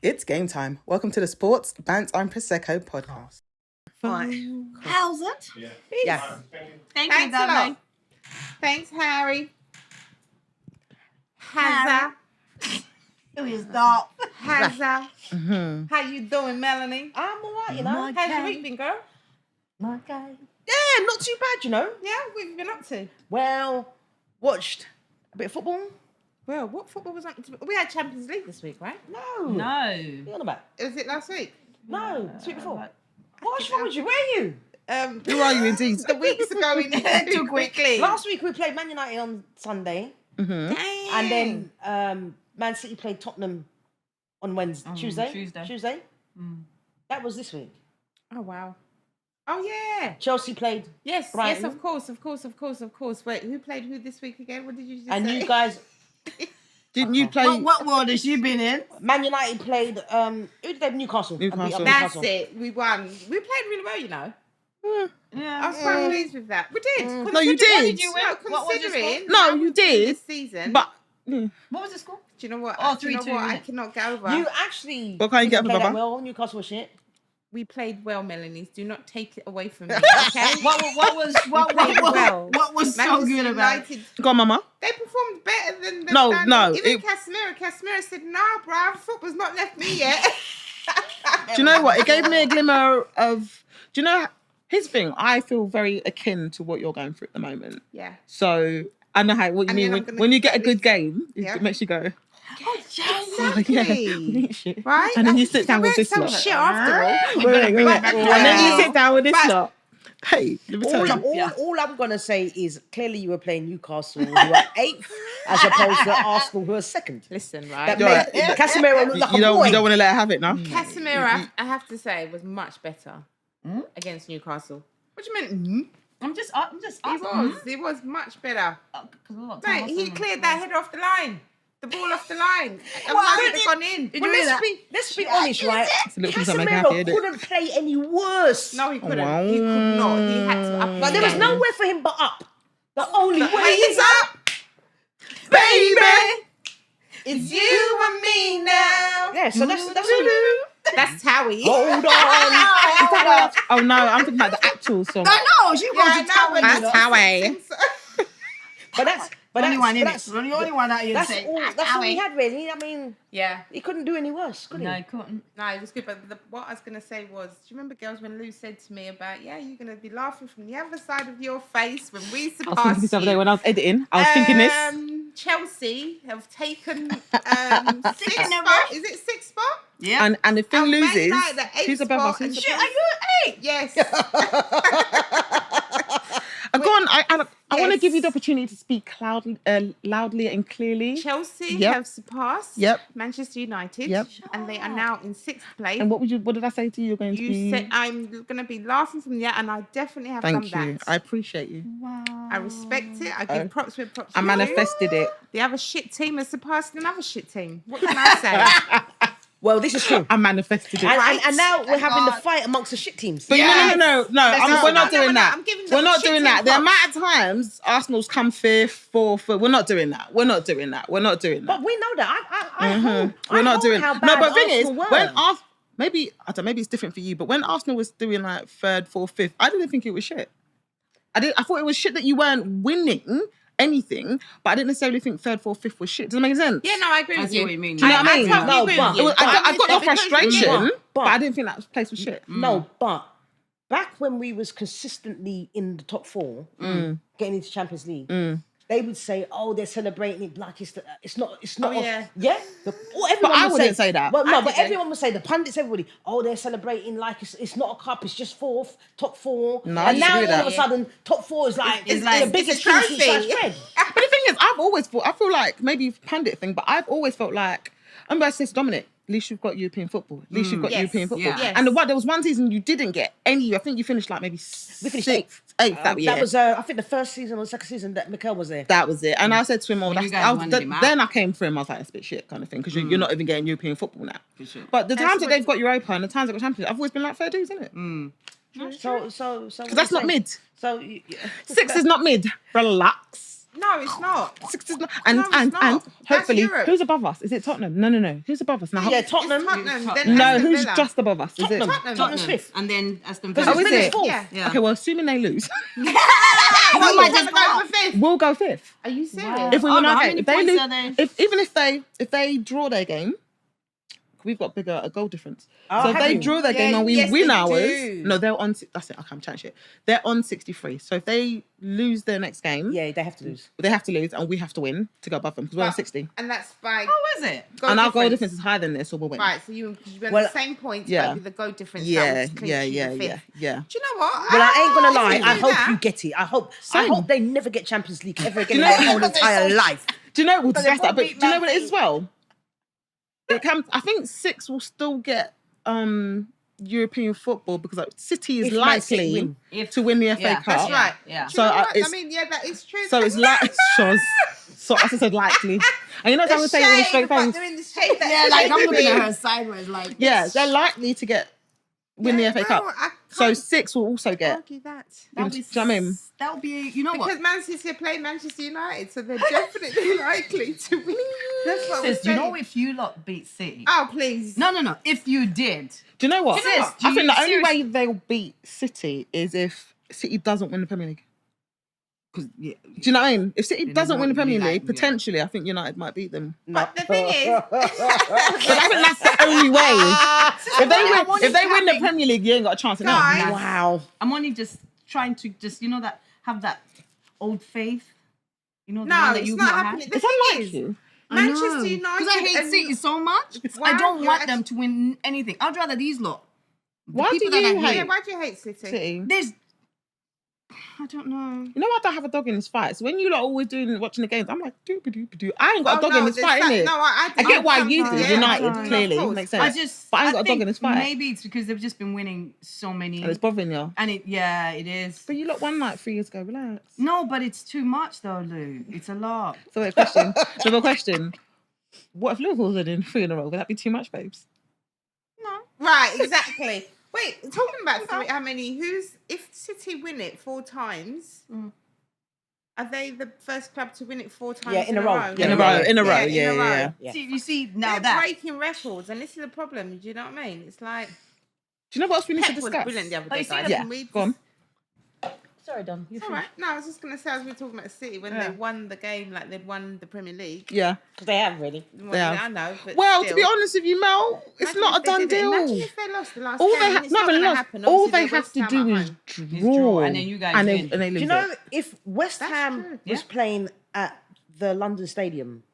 It's game time. Welcome to the Sports Bant and Prosecco podcast. Right. How's it? Yeah. Thanks you, Dudley. Thanks, Harry. Harry. Who is that? Hazza. How you doing, Melanie? I'm all right, you know. How's your week been, girl? My guy. Yeah, not too bad, you know. Yeah, what have you been up to? Well, watched a bit of football. Well, what football was on? We had Champions League this week, right? No. No. What are you on about? Was it last week? No, the week before. What's wrong with you? Where are you? Who are you indeed? The weeks are going too quickly. Last week we played Man United on Sunday. Mm-hmm. Dang. And then Man City played Tottenham on Wednesday. Tuesday. That was this week. Oh, wow. Oh, yeah. Chelsea played. Yes, Brighton. yes, of course. Wait, who played who this week again? What did you just And say? you guys... Didn't you play? What world has you been in? Man United played... who did they have? Newcastle. Newcastle. That's it. We won. We played really well, you know. Yeah. I was quite pleased with that. We did. No, you did. What did you win? No, What was your considering score? No, how you we've been did. this season. But What was the score? do you know what? Oh, do you know 3-2, what? I innit? cannot get over. You actually... What can't you get didn't for play that Baba? well. Newcastle was shit. We played well, Melanie. Do not take it away from me. Okay. What was so Manchester good about it? United, go on, Mama. they performed better than the No, standard. no, Even it- Casemiro said, "Nah, bruv, football's not left me yet." Do you know what? It gave me a glimmer of. Do you know his thing? I feel very akin to what you're going through at the moment. Yeah. So I know what you And mean then I'm when gonna you get a get good this- game. Yeah. It makes you go. Exactly. Yeah. Shit. Right? And then you sit down with this some lot. shit after all. Wait. And then you sit down with this But- lot. Hey, let me tell you. All I'm going to say is clearly you were playing Newcastle, who are 8th, as opposed to Arsenal, who are 2nd. Listen, That right? made Casemiro look like You a don't boy. want to let her have it now. Casemiro, I have to say, was much better against Newcastle. What do you mean? I'm just He was much better. Mate, he cleared that header off the line. The ball off the line. Otherwise it'd have gone in. Did you hear that? Let's be honest, right? a little thing that make me happy, Casemiro isn't it? couldn't play any worse. No, he couldn't. wow. He could not. He had to up. Like, there was nowhere for him but up. The only way He's is up, baby. It's you and me now. Yeah, so that's all. That's Howie. Hold on. Oh no, I'm thinking about the actual song. I know, she was a tower. That's Howie. But Only one in it. that's The only one out here that's saying, all he had, really. I mean, Yeah. he couldn't do any worse, could he? No, he couldn't. No, it was good. But what I was going to say was, do you remember, girls, when Lou said to me about, yeah, you're going to be laughing from the other side of your face when we I was thinking surpass this the other day you. when I was editing. I was thinking this. Chelsea have taken Sixth sixth in a spot. row. Is it sixth spot? Yeah. And if Phil And Man loses, United at eighth who's above us? spot and Who's Chelsea- Are you 8? Yes. Go on. I want to Yes. give you the opportunity to speak loudly and clearly. Chelsea Yep. have surpassed Yep. Manchester United, Yep. and they are now in sixth place. And what did I say to you? You're going to You be. said I'm going to be laughing from there, and I definitely have Thank done you. that. I appreciate you. Wow. I respect it. I give props where props I are due. manifested it. The other shit team has surpassed another shit team. What can I say? Well, this is true. I manifested it. And now we're having the God. fight amongst the shit teams. But Yes. no. We're not doing that. I'm giving them We're not shit doing team that. The props. amount of times Arsenal's come fifth, fourth, we're not doing that. We're not doing that. But we know that. I hold We're not doing how that. bad No, but the thing is, Arsenal were. when Arsenal, maybe it's different for you, but when Arsenal was doing like third, fourth, fifth, I didn't think it was shit. I thought it was shit that you weren't winning anything, but I didn't necessarily think third, fourth, fifth was shit. Does that make sense? Yeah, no, I agree I with see you. what you mean. Do you know what I mean? totally No, agree but with you. I got your Because- frustration, But- but I didn't think that place was shit. No, but back when we was consistently in the top 4, getting into Champions League, they would say, "Oh, they're celebrating it like it's not." Oh, yeah. Everyone I would wouldn't say say that. Well, no, I but didn't. everyone would say the pundits, everybody. Oh, they're celebrating like it's not a cup. It's just fourth, top 4. No, I and now disagree with all of a that. sudden, top 4 is like It's the like- biggest it's a trophy trophy. bread. But the thing is, I've always thought, I feel like maybe pundit thing, but I've always felt like, I remember I said to Dominic, at least you've got European football. At least you've got Yes. European football. Yeah. Yes. And there was one season you didn't get any, I think you finished like maybe We finished sixth, eighth that year. That was, I think, the first season or the second season that Mikel was there. That was it. And I said to him, oh, When you that's, guys wanted him out. then I came for him, I was like, that's a bit shit kind of thing, because you're not even getting European football now. sure. But the That's times that what- they've got Europa and the times they've got Champions League, I've always been like fair dues, isn't it? So Because that's not mid. So 6 is not mid. Relax. No, it's not. 6 is not. And No, it's not. and That's hopefully, Europe. who's above us? Is it Tottenham? No. Who's above us now? Yeah, Tottenham. It's Tottenham. Tottenham. Then No, Aston who's Villa. just above us? Is it? Tottenham's fifth. And then Aston Because Villa. Oh, is it's finished it? fourth. Yeah. Yeah. Okay, well, assuming they lose, Well, might you're just gonna go for fifth. we'll go fifth. Are you serious? Wow. If we Oh, win no, our how game, many if they points lose, are they? if they draw their game, we've got a goal difference. Oh, so if have they you? draw their Yeah, game and we yes, win they ours, do. no, they're on. That's it. I'm chatting shit. They're on 63. So if they lose their next game, Yeah, they have to lose. they have to lose, and we have to win to go above them because we're on But- 60. And that's by Oh, is it? And our goal difference is higher than this, so we'll win. Right, so you're on Well, the same points, yeah. but with the goal difference. that Yeah, would clinch yeah, you yeah, the yeah, fifth. yeah. Do you know what? Well, I ain't gonna if lie. you I do hope that- you get it. I hope Same. they never get Champions League ever again in know- their whole entire life. Do you know we'll But they discuss that? But won't do you know beat what it Man is as well? It can. I think 6 will still get European football because City is If Man City likely win. If- to win the FA yeah, Cup. That's right. Yeah. Do So, you know what? I it's- mean, yeah, that is true. So it's like so as I said, likely. And you know what I would say with a straight face? They're in the shade that Yeah, like I'm looking shade at her sideways, like. Yeah, they're likely to win the FA Cup. I So can't 6 will also get. argue that. That'll Do be, you know what I mean? that'll be, you know Because what? Man City are playing Manchester United, so they're definitely likely to win. That's what Sis, we're you know saying. if you lot beat City. Oh, please. No. If you did. Do you know what? Do you know what? I think the only Seriously. way they'll beat City is if City doesn't win the Premier League. Because yeah, Do you know what I mean? If City Then doesn't it win the won't be Premier like- League, yeah. potentially, I think United might beat them. But the thing is, But I think that's the only way. If they win the Premier League, you ain't got a chance. No. Guys. Wow. I'm only just trying to have that old faith. You know, the no, one that it's you've not not happening. had. The It's thing is, unlikely. Manchester United. Because I hate and- City so much. Why? I don't You're want them to win anything. I'd rather these lot. The Why do people that you I hate Yeah, why do you hate City? City? There's, I don't know. You know, I don't have a dog in this fight. So when you lot always watching the games, I'm like, doo-ba-doo-ba-doo. I ain't got a dog in this fight, innit? No, I I get why you do, sometimes, United, yeah, clearly. of course. Makes sense. But I ain't got a dog think in this fight. Maybe it's because they've just been winning so many. And it's bothering you. And it is. But you lot won like 3 years ago, relax. No, but it's too much though, Lou. It's a lot. So wait, question. Another question. What if Liverpool's winning 3 in a row? Would that be too much, babes? No. Right, exactly. Wait, talking about how many? If City win it 4 times, are they the first club to win it 4 times Yeah, in a row. In a row, in a row, Yeah, in a row. yeah. Yeah. See, you see now They're that. breaking records, and this is the problem. Do you know what I mean? It's like Do you know what else we need to Pep was discuss? brilliant the other Oh, day, you see guys. the- Yeah, Can we go on. Sorry, Don. It's all right. No, I was just gonna say as we were talking about City when Yeah. they won the game, like they'd won the Premier League. Yeah. They have really. Well, Yeah. I know, but Well, still. to be honest with you, Mel, it's Imagine not a if they done did it. deal. Imagine if they lost the last All game. they and have, it's not not even gonna lost. happen. All Obviously, they they're have to West Ham do at is home. draw, draw, and then you guys and they win. lose Do you it. know if West That's Ham true. was Yeah. playing at the London Stadium,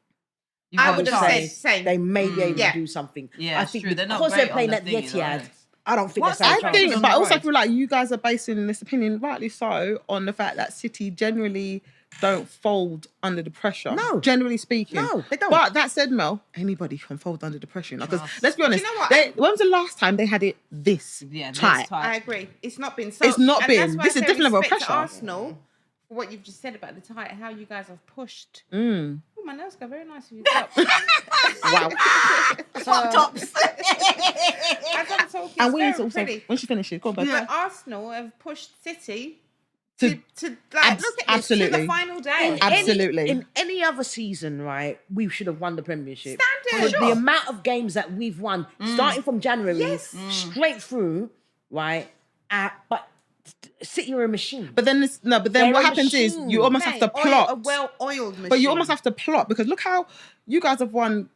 You I got would a have chance. said same. they may be able Yeah. to do something. Yeah, I it's think true. They're not because great they're playing on at the the thing, Etihad, right? I don't think What's they're I standing a think, chance. but also I Right. feel like you guys are basing this opinion, rightly so, on the fact that City generally don't fold under the pressure. No. Generally speaking. No, they don't. But that said, Mel, anybody can fold under the pressure. Because Trust. let's be honest, You know what? when was the last time they had it this Yeah, this tight? tight. I agree. It's not been so. It's not and been. that's why This I is say different level of respect to pressure. Arsenal, for what you've just said about the tight, how you guys have pushed. Mm. Oh, my nails go very nice with you. Wow. Pop tops. As I'm talking, And it's we need to very also, pretty. when she finishes, go on, babe. But Arsenal have pushed City To- to like abs- look at this, to absolutely. the final day. Absolutely. In any other season, right, we should have won the Premiership. Standard. For the amount of games that we've won, starting from January, Yes. straight through, right? But City are a machine. But then what They're a happens is machine. you almost have to plot. A well-oiled machine. But you almost have to plot because look how you guys have won.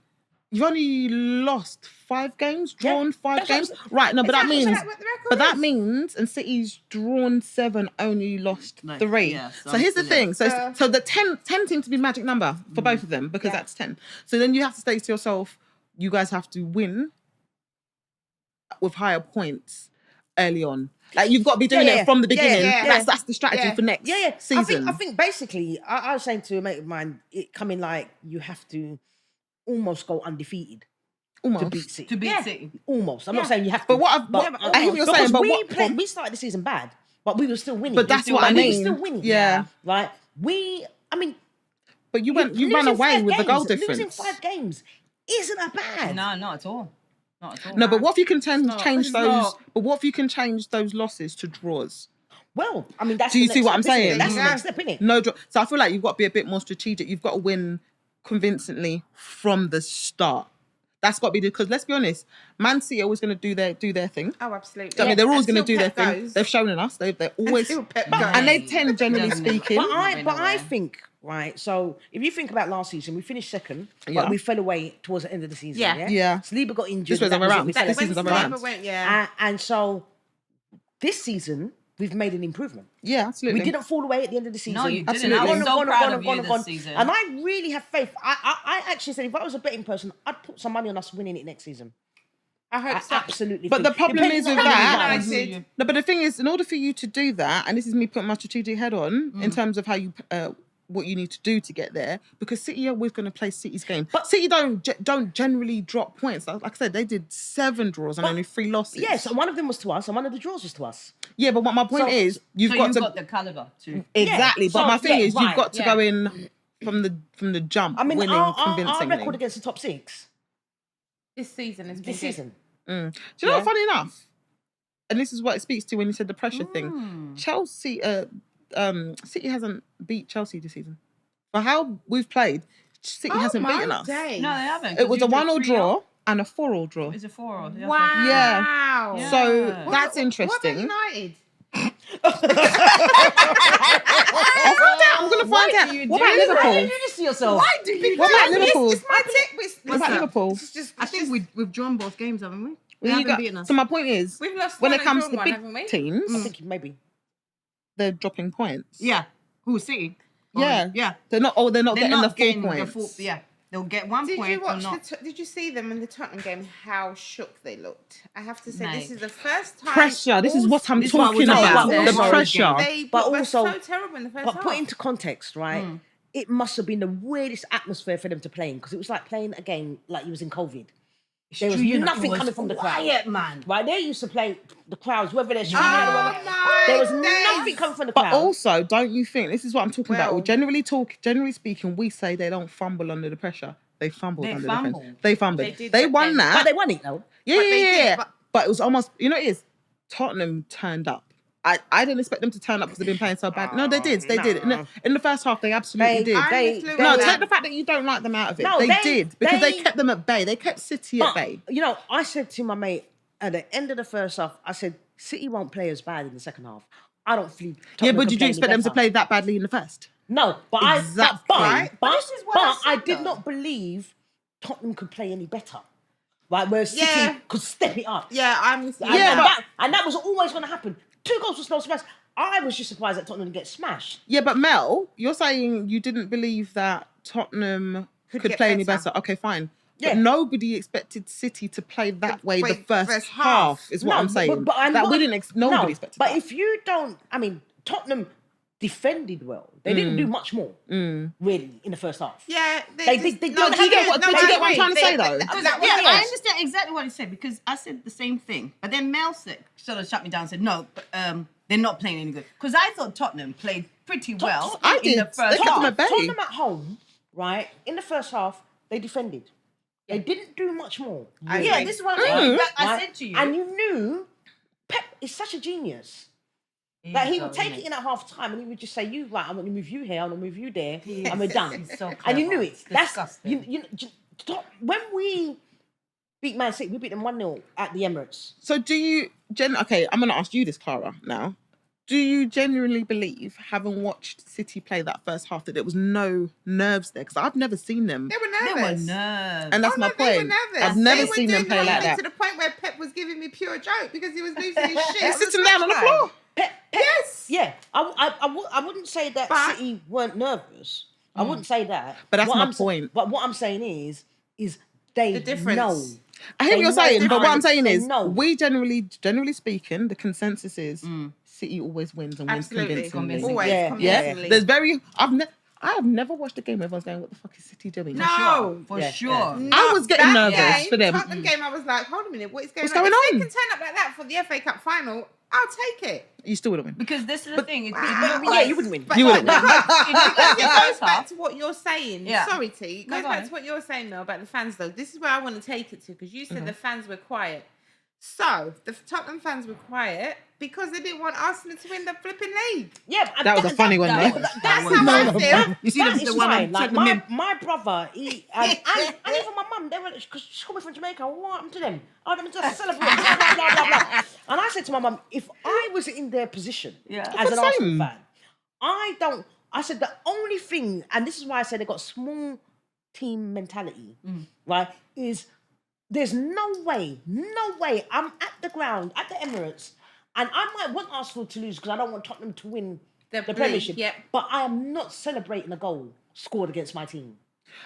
You've only lost 5 games, drawn 5 that's what games. I'm Right, no, but that Exactly, means, so what the record but that is. means, and City's drawn 7, only lost Like, 3. yeah, so here's the still- thing. So the 10 seems to be magic number for both of them because Yeah. that's 10. So then you have to say to yourself, you guys have to win with higher points early on. Like you've got to be doing it from the beginning. yeah. That's the strategy Yeah. for next Yeah. season. I think basically, I was saying to a mate of mine, it coming like you have to almost go undefeated Almost. to beat City. To beat Yeah. City. Almost. I'm Yeah. not saying you have to. But what I hear what you're because saying, but we started the season bad, but we were still winning. But that's We what I were mean. still winning. Yeah. Right? I mean, But you ran losing away 5 with the goal games, difference. Losing 5 games isn't that bad. No, not at all. Not at all. No, but what if you can change not. those? It's not. But what if you can change those losses to draws? Well, I mean, that's Do you the see next what I'm step, isn't it? saying? That's the next step, innit? No draw. So I feel like you've got to be a bit more strategic. You've got to win convincingly from the start. That's got to be because let's be honest, Man City are always going to do their thing. Oh, absolutely. I mean, they're always going to Until do their Pep thing. goes. They've shown us. They're always, Until Pep But- goes. and they tend, generally Doesn't speaking. But I nowhere. think, right, so if you think about last season, we finished second, Yeah. but we fell away towards the end of the season. Yeah. Yeah. Yeah. Saliba got injured. This was and that around. it. We This fell season's away. around. Saliba went, yeah. And so this season, we've made an improvement. Yeah, absolutely. We didn't fall away at the end of the season. No, you didn't. Absolutely. I was Gone, so proud of you this season. And I really have faith. I actually said if I was a betting person, I'd put some money on us winning it next season. I hope I so. absolutely. But think. the problem Depending is on with how that. many guys- United. No, but the thing is, in order for you to do that, and this is me putting my strategic head on in terms of how you what you need to do to get there, because City are always going to play City's game. But City don't generally drop points. Like I said, they did 7 draws and only 3 losses. Yes, and one of them was to us, and one of the draws was to us. Yeah, but what my point So- is, you've So got you to got the caliber to. exactly. Yeah, But so- my thing yeah, is, right, you've got to yeah. go in from the jump, I mean, winning our convincingly. record against the top 6 This season has been this good. season. Do you know Yeah. what? Funny enough, and this is what it speaks to when you said the pressure thing. Chelsea, City hasn't beat Chelsea this season. For how we've played, City hasn't beaten us. Days. No, they haven't. It was 'cause a you 1-0 drew 3-0. draw and a 4-0 draw. It's a 4-0. Yeah. Wow. Yeah. So What- that's What interesting. about United? I'm gonna find out. What about Why Liverpool? did you do this to yourself? Why do you What about Liverpool? It's my tip. What about Liverpool? I think we've drawn both games, haven't we? They Well, you haven't got- beaten us. so my point is, We've lost when one it comes and to drawn the one, haven't we? big teams, I think maybe. they're dropping points. Yeah. Who, City? Yeah. Yeah. They're not. Oh, they're not They're getting not the getting 4 the points. full. Yeah. They'll get 1 Did point you or watch? not. Did you see them in the Tottenham game? How shook they looked. I have to say, this Mate. is the first time. Pressure. This is what I'm This is what talking we're talking about. about. The Also, pressure. They But were also- so terrible in the first But half. put into context, right? It must have been the weirdest atmosphere for them to play in because it was like playing a game like you was in COVID. There was nothing coming from the crowd. Quiet, man. Right, they used to play the crowds, whether they're screaming Oh or whatever. my There was days. nothing coming from the But crowd. also, don't you think this is what I'm talking about? Well- Generally speaking, we say they don't fumble under the pressure. They fumbled They under the fumbled. pressure. They fumbled. They did, They but won then- that. but they won it though. Yeah, But yeah, they yeah. did, But it was almost, you know, it is. Tottenham turned up. I didn't expect them to turn up because they've been playing so bad. No, they did. They did. In the first half, they absolutely did. I'm They- with Lou they- No, on take that. the fact that you don't like them out of it. No, they they- did because they they- kept them at bay. They kept City at But, bay. you know, I said to my mate at the end of the first half, I said, City won't play as bad in the second half. I don't feel. Yeah, Tottenham but can did you play any expect them to better. play that badly in the first? No, but Exactly. But this is what I I said, did though. not believe Tottenham could play any better. Right, where City Yeah. could step it up. Yeah, I'm with you. And, Yeah, and, but- that was always going to happen. 2 goals was no surprise. I was just surprised that Tottenham didn't get smashed. Yeah, but Mel, you're saying you didn't believe that Tottenham could get play any better. better. Okay, fine. Yeah. But nobody expected City to play that way the Wait, first first half, half. is what I'm saying. But I'm that not- we didn't. Nobody no, expected But that. if you don't, I mean, Tottenham defended well. They didn't do much more, really, in the first half. Yeah, They did- they- no, do you get what- no, do you I get what I'm agree. trying to say, though? That was Yeah, I it. understand exactly what he said because I said the same thing. But then Mel said, sort of shut me down and said, no, they're not playing any good. Because I thought Tottenham played pretty well I in did. the They first kept them half. at bay. Tottenham at home, right, in the first half, they defended. They didn't do much more. I Yeah, agree. this is what I'm saying. Like I Right? said to you. And you knew Pep is such a genius. That he would take it in at half time and he would just say, "You right, I'm going to move you here, I'm going to move you there, and we're done." He's so And you clever. knew it. It's That's disgusting. when we beat Man City, we beat them 1-0 at the Emirates. So do you, okay, I'm going to ask you this, Clara, now. Do you genuinely believe, having watched City play that first half, that there was no nerves there? Because I've never seen them. They were They nervous. were nerves. And that's Oh, my no, they were point. nervous. I've never They were seen them doing play like nothing that. to the point where Pep was giving me pure joke because he was losing his shit. They're on the sitting down on the touchline. floor. Yes. Yeah, I wouldn't say that But- City weren't nervous. I wouldn't say that. But that's What my I'm sa- point. But what I'm saying is they The difference. know. I hear what you're They know saying, but what I'm difference. saying They is, know. we generally speaking, the consensus is City always wins and wins Absolutely. convincingly. Always. Yeah, Yeah, convincingly. there's I have never watched a game where everyone's going, "What the fuck is City doing?" No. For Yeah, sure. yeah. I was getting That nervous game, for them. Tottenham game, I was like, hold a minute, what is going What's on? going If on? they can turn up like that for the FA Cup final, I'll take it. You still wouldn't win. Because this is the thing. It, Yeah, you wouldn't win. But You wouldn't win. in the it goes first back half, to what you're saying. Yeah. Sorry, T. It No, goes go back on. to what you're saying, though, about the fans, though. This is where I want to take it to, because you said the fans were quiet. So the Tottenham fans were quiet because they didn't want Arsenal to win the flipping league. Yeah, That was a funny one, that though. was- That's how I feel. You see that the is one fine. that Like my brother, he and even my mum, they were because she's coming from Jamaica. What happened to them? Oh, them just celebrate. Blah, blah, blah, blah, blah. And I said to my mum, if I was in their position Yeah. as an the Arsenal same. fan, I said the only thing, and this is why I said they got small team mentality, right? Is there's no way I'm at the ground at the Emirates, and I might want Arsenal to lose because I don't want Tottenham to win The the league, Premiership. yep. But I am not celebrating a goal scored against my team.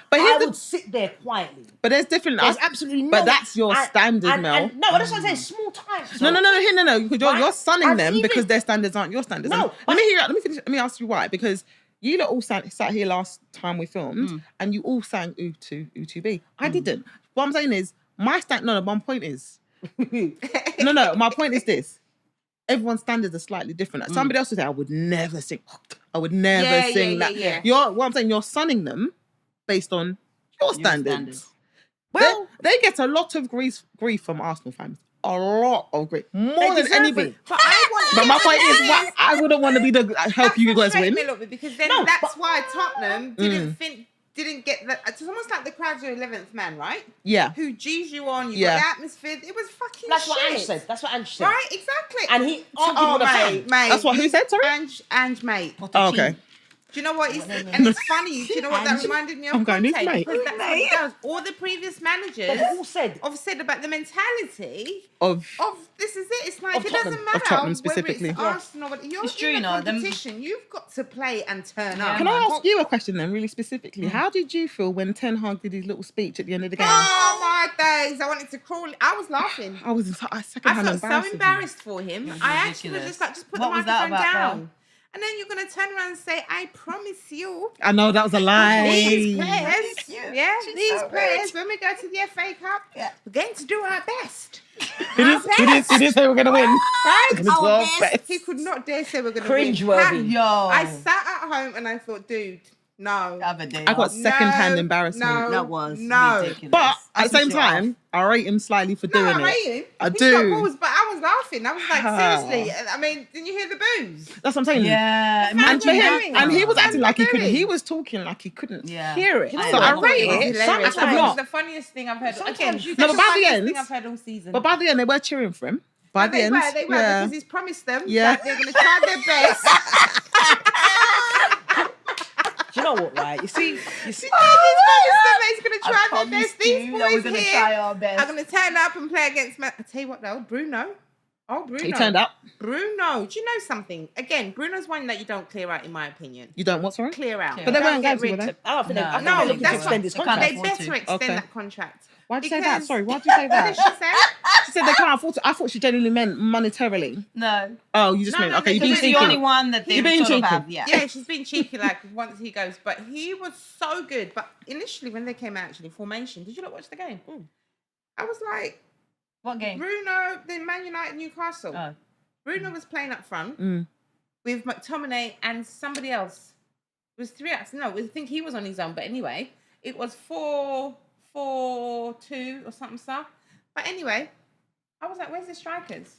But I here's would the, sit there quietly. but there's different. There's absolutely no. But that's your standard, Mel. No, that's what I'm saying. Small time. No. Because you're Right? sunning And them even- because their standards aren't your standards. No, And let me hear. Let me finish. Let me ask you why. Because you lot all sat here last time we filmed, and you all sang U2B. I didn't. What I'm saying is my stand. No, my point is. No. My point is this. Everyone's standards are slightly different. Like, somebody else would say, I would never sing. I would never sing that. Yeah. What I'm saying, you're sunning them based on your standards. standards. Well, They get a lot of grief from Arsenal fans. A lot of grief. More They than deserve anybody. it. But I want. But my point is, I wouldn't want to be the help you guys frustrated win. me a little bit because then No, that's but- why Tottenham didn't get the. It's almost like the crowd's your 11th man, right? Yeah. Who G's you on? You Yeah. got the atmosphere. It was fucking that's shit. what Ange said. That's what Ange said. Right, exactly. And he argued with a fan. mate. That's what who said, sorry? Ange, mate. Oh, okay. Do you know what? And it's funny. Do you know what that reminded me of? I'm going, Conte? who's mate? Because that's what he does. All the previous managers They've all said. have said about the mentality Of this is it. It's like Of it Tottenham. doesn't matter Of Tottenham whether specifically. it's Arsenal. You're It's true, in you a know, them- competition. You've got to play and turn Yeah. up. Can I ask you a question then, really specifically? How did you feel when Ten Hag did his little speech at the end of the game? Oh my days! I wanted to crawl. I was laughing. I was I second-hand felt so embarrassed. embarrassed for him. I actually was ridiculous. just like, just put What the was that microphone about, down. though? And then you're going to turn around and say, I promise you, I know that was a lie. these players, cute. yeah, She's these so players, good. when we go to the FA Cup, Yeah. we're going to do our best. He didn't say we're going to win. Right? It's our best. He could not dare say we're going to win. Cringeworthy. Yo. I sat at home and I thought, dude, no. Other day. I got second-hand No, embarrassment. no. That was No. ridiculous. But at the I same switched it off. time, I rate him slightly for No, doing I it. rate him. I He do. shot balls, but I was laughing. I was like, seriously. I mean, didn't you hear the boos? That's what I'm saying. Yeah, And for imagine him, that. and he was That's acting like he what couldn't. I'm He doing. was talking like he couldn't Yeah. hear it. You know So what? I It rate was it. Hilarious. Sometimes- It was not. the funniest thing I've heard. Sometimes Again, you- that's No, the but by the funniest end- thing I've heard all season. But by the end, they were cheering for him. By the they end, were, yeah. because he's promised them Yeah. that they're going to try their best. Do you know what, right? You see, He's promised them that he's going to I try their promised best. These you that we're boys gonna here try our best. are going to turn up and play against Man. I tell you what, though, Bruno. Oh, Bruno. He turned up. Bruno. Do you know something? Again, Bruno's one that you don't clear out, in my opinion. You don't what, sorry? Clear out. But they Don't weren't get going to, rid were of- they? I don't think No, I think No, they're looking to that's extend what his they can't contract. They afford better to. extend Okay. that contract. Why'd you say that? Because- Sorry, why'd you say What that? did she say? She said they can't afford to. I thought she genuinely meant monetarily. No. Oh, you just No, meant, no, okay, no, you've because been He's the cheeky. only one that they You're being sort of cheeky. have. Yeah. Yeah, she's been cheeky like once he goes. But he was so good. But initially, when they came out, actually, formation, did you not watch the game? I was like, What game? Bruno, the Man United Newcastle. Oh. Bruno was playing up front Mm. with McTominay and somebody else. It was 3 outs. No, I think he was on his own. But anyway, it was 4-4-2 or something stuff. But anyway, I was like, where's the strikers?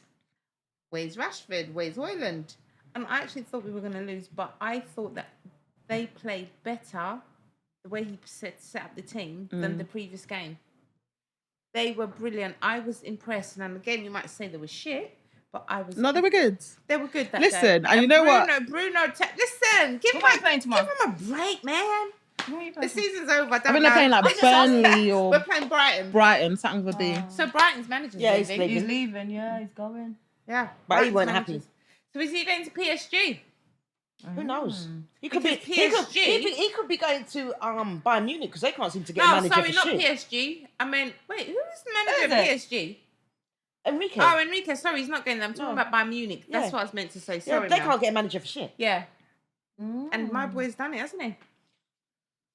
Where's Rashford? Where's Hoyland? And I actually thought we were going to lose, but I thought that they played better the way he set up the team than the previous game. They were brilliant. I was impressed. And again, you might say they were shit, but I was. No, they were good. They were good that Listen, day. and you know what? Bruno, listen, give Who him are you playing tomorrow? Give him a break, man. Who are you The playing? season's over. I think they're playing like Burnley or We're playing Brighton. Brighton, something with the. So Brighton's manager's Yeah, he's leaving. leaving. He's leaving. Yeah, he's going. Yeah, But he Brighton's weren't manager's- happy. So is he going to PSG? Who knows? He could be. Because He could, PSG he could be going to Bayern Munich because they can't seem to get a No, manager sorry, for not shit. PSG. I mean, wait, who's the manager Who of is PSG? Enrique. Oh, Enrique. Sorry, he's not going there. I'm talking No. about Bayern Munich. That's Yeah. what I was meant to say. yeah, Sorry, they Mel. can't get a manager for shit. Yeah, and my boy's done it, hasn't he?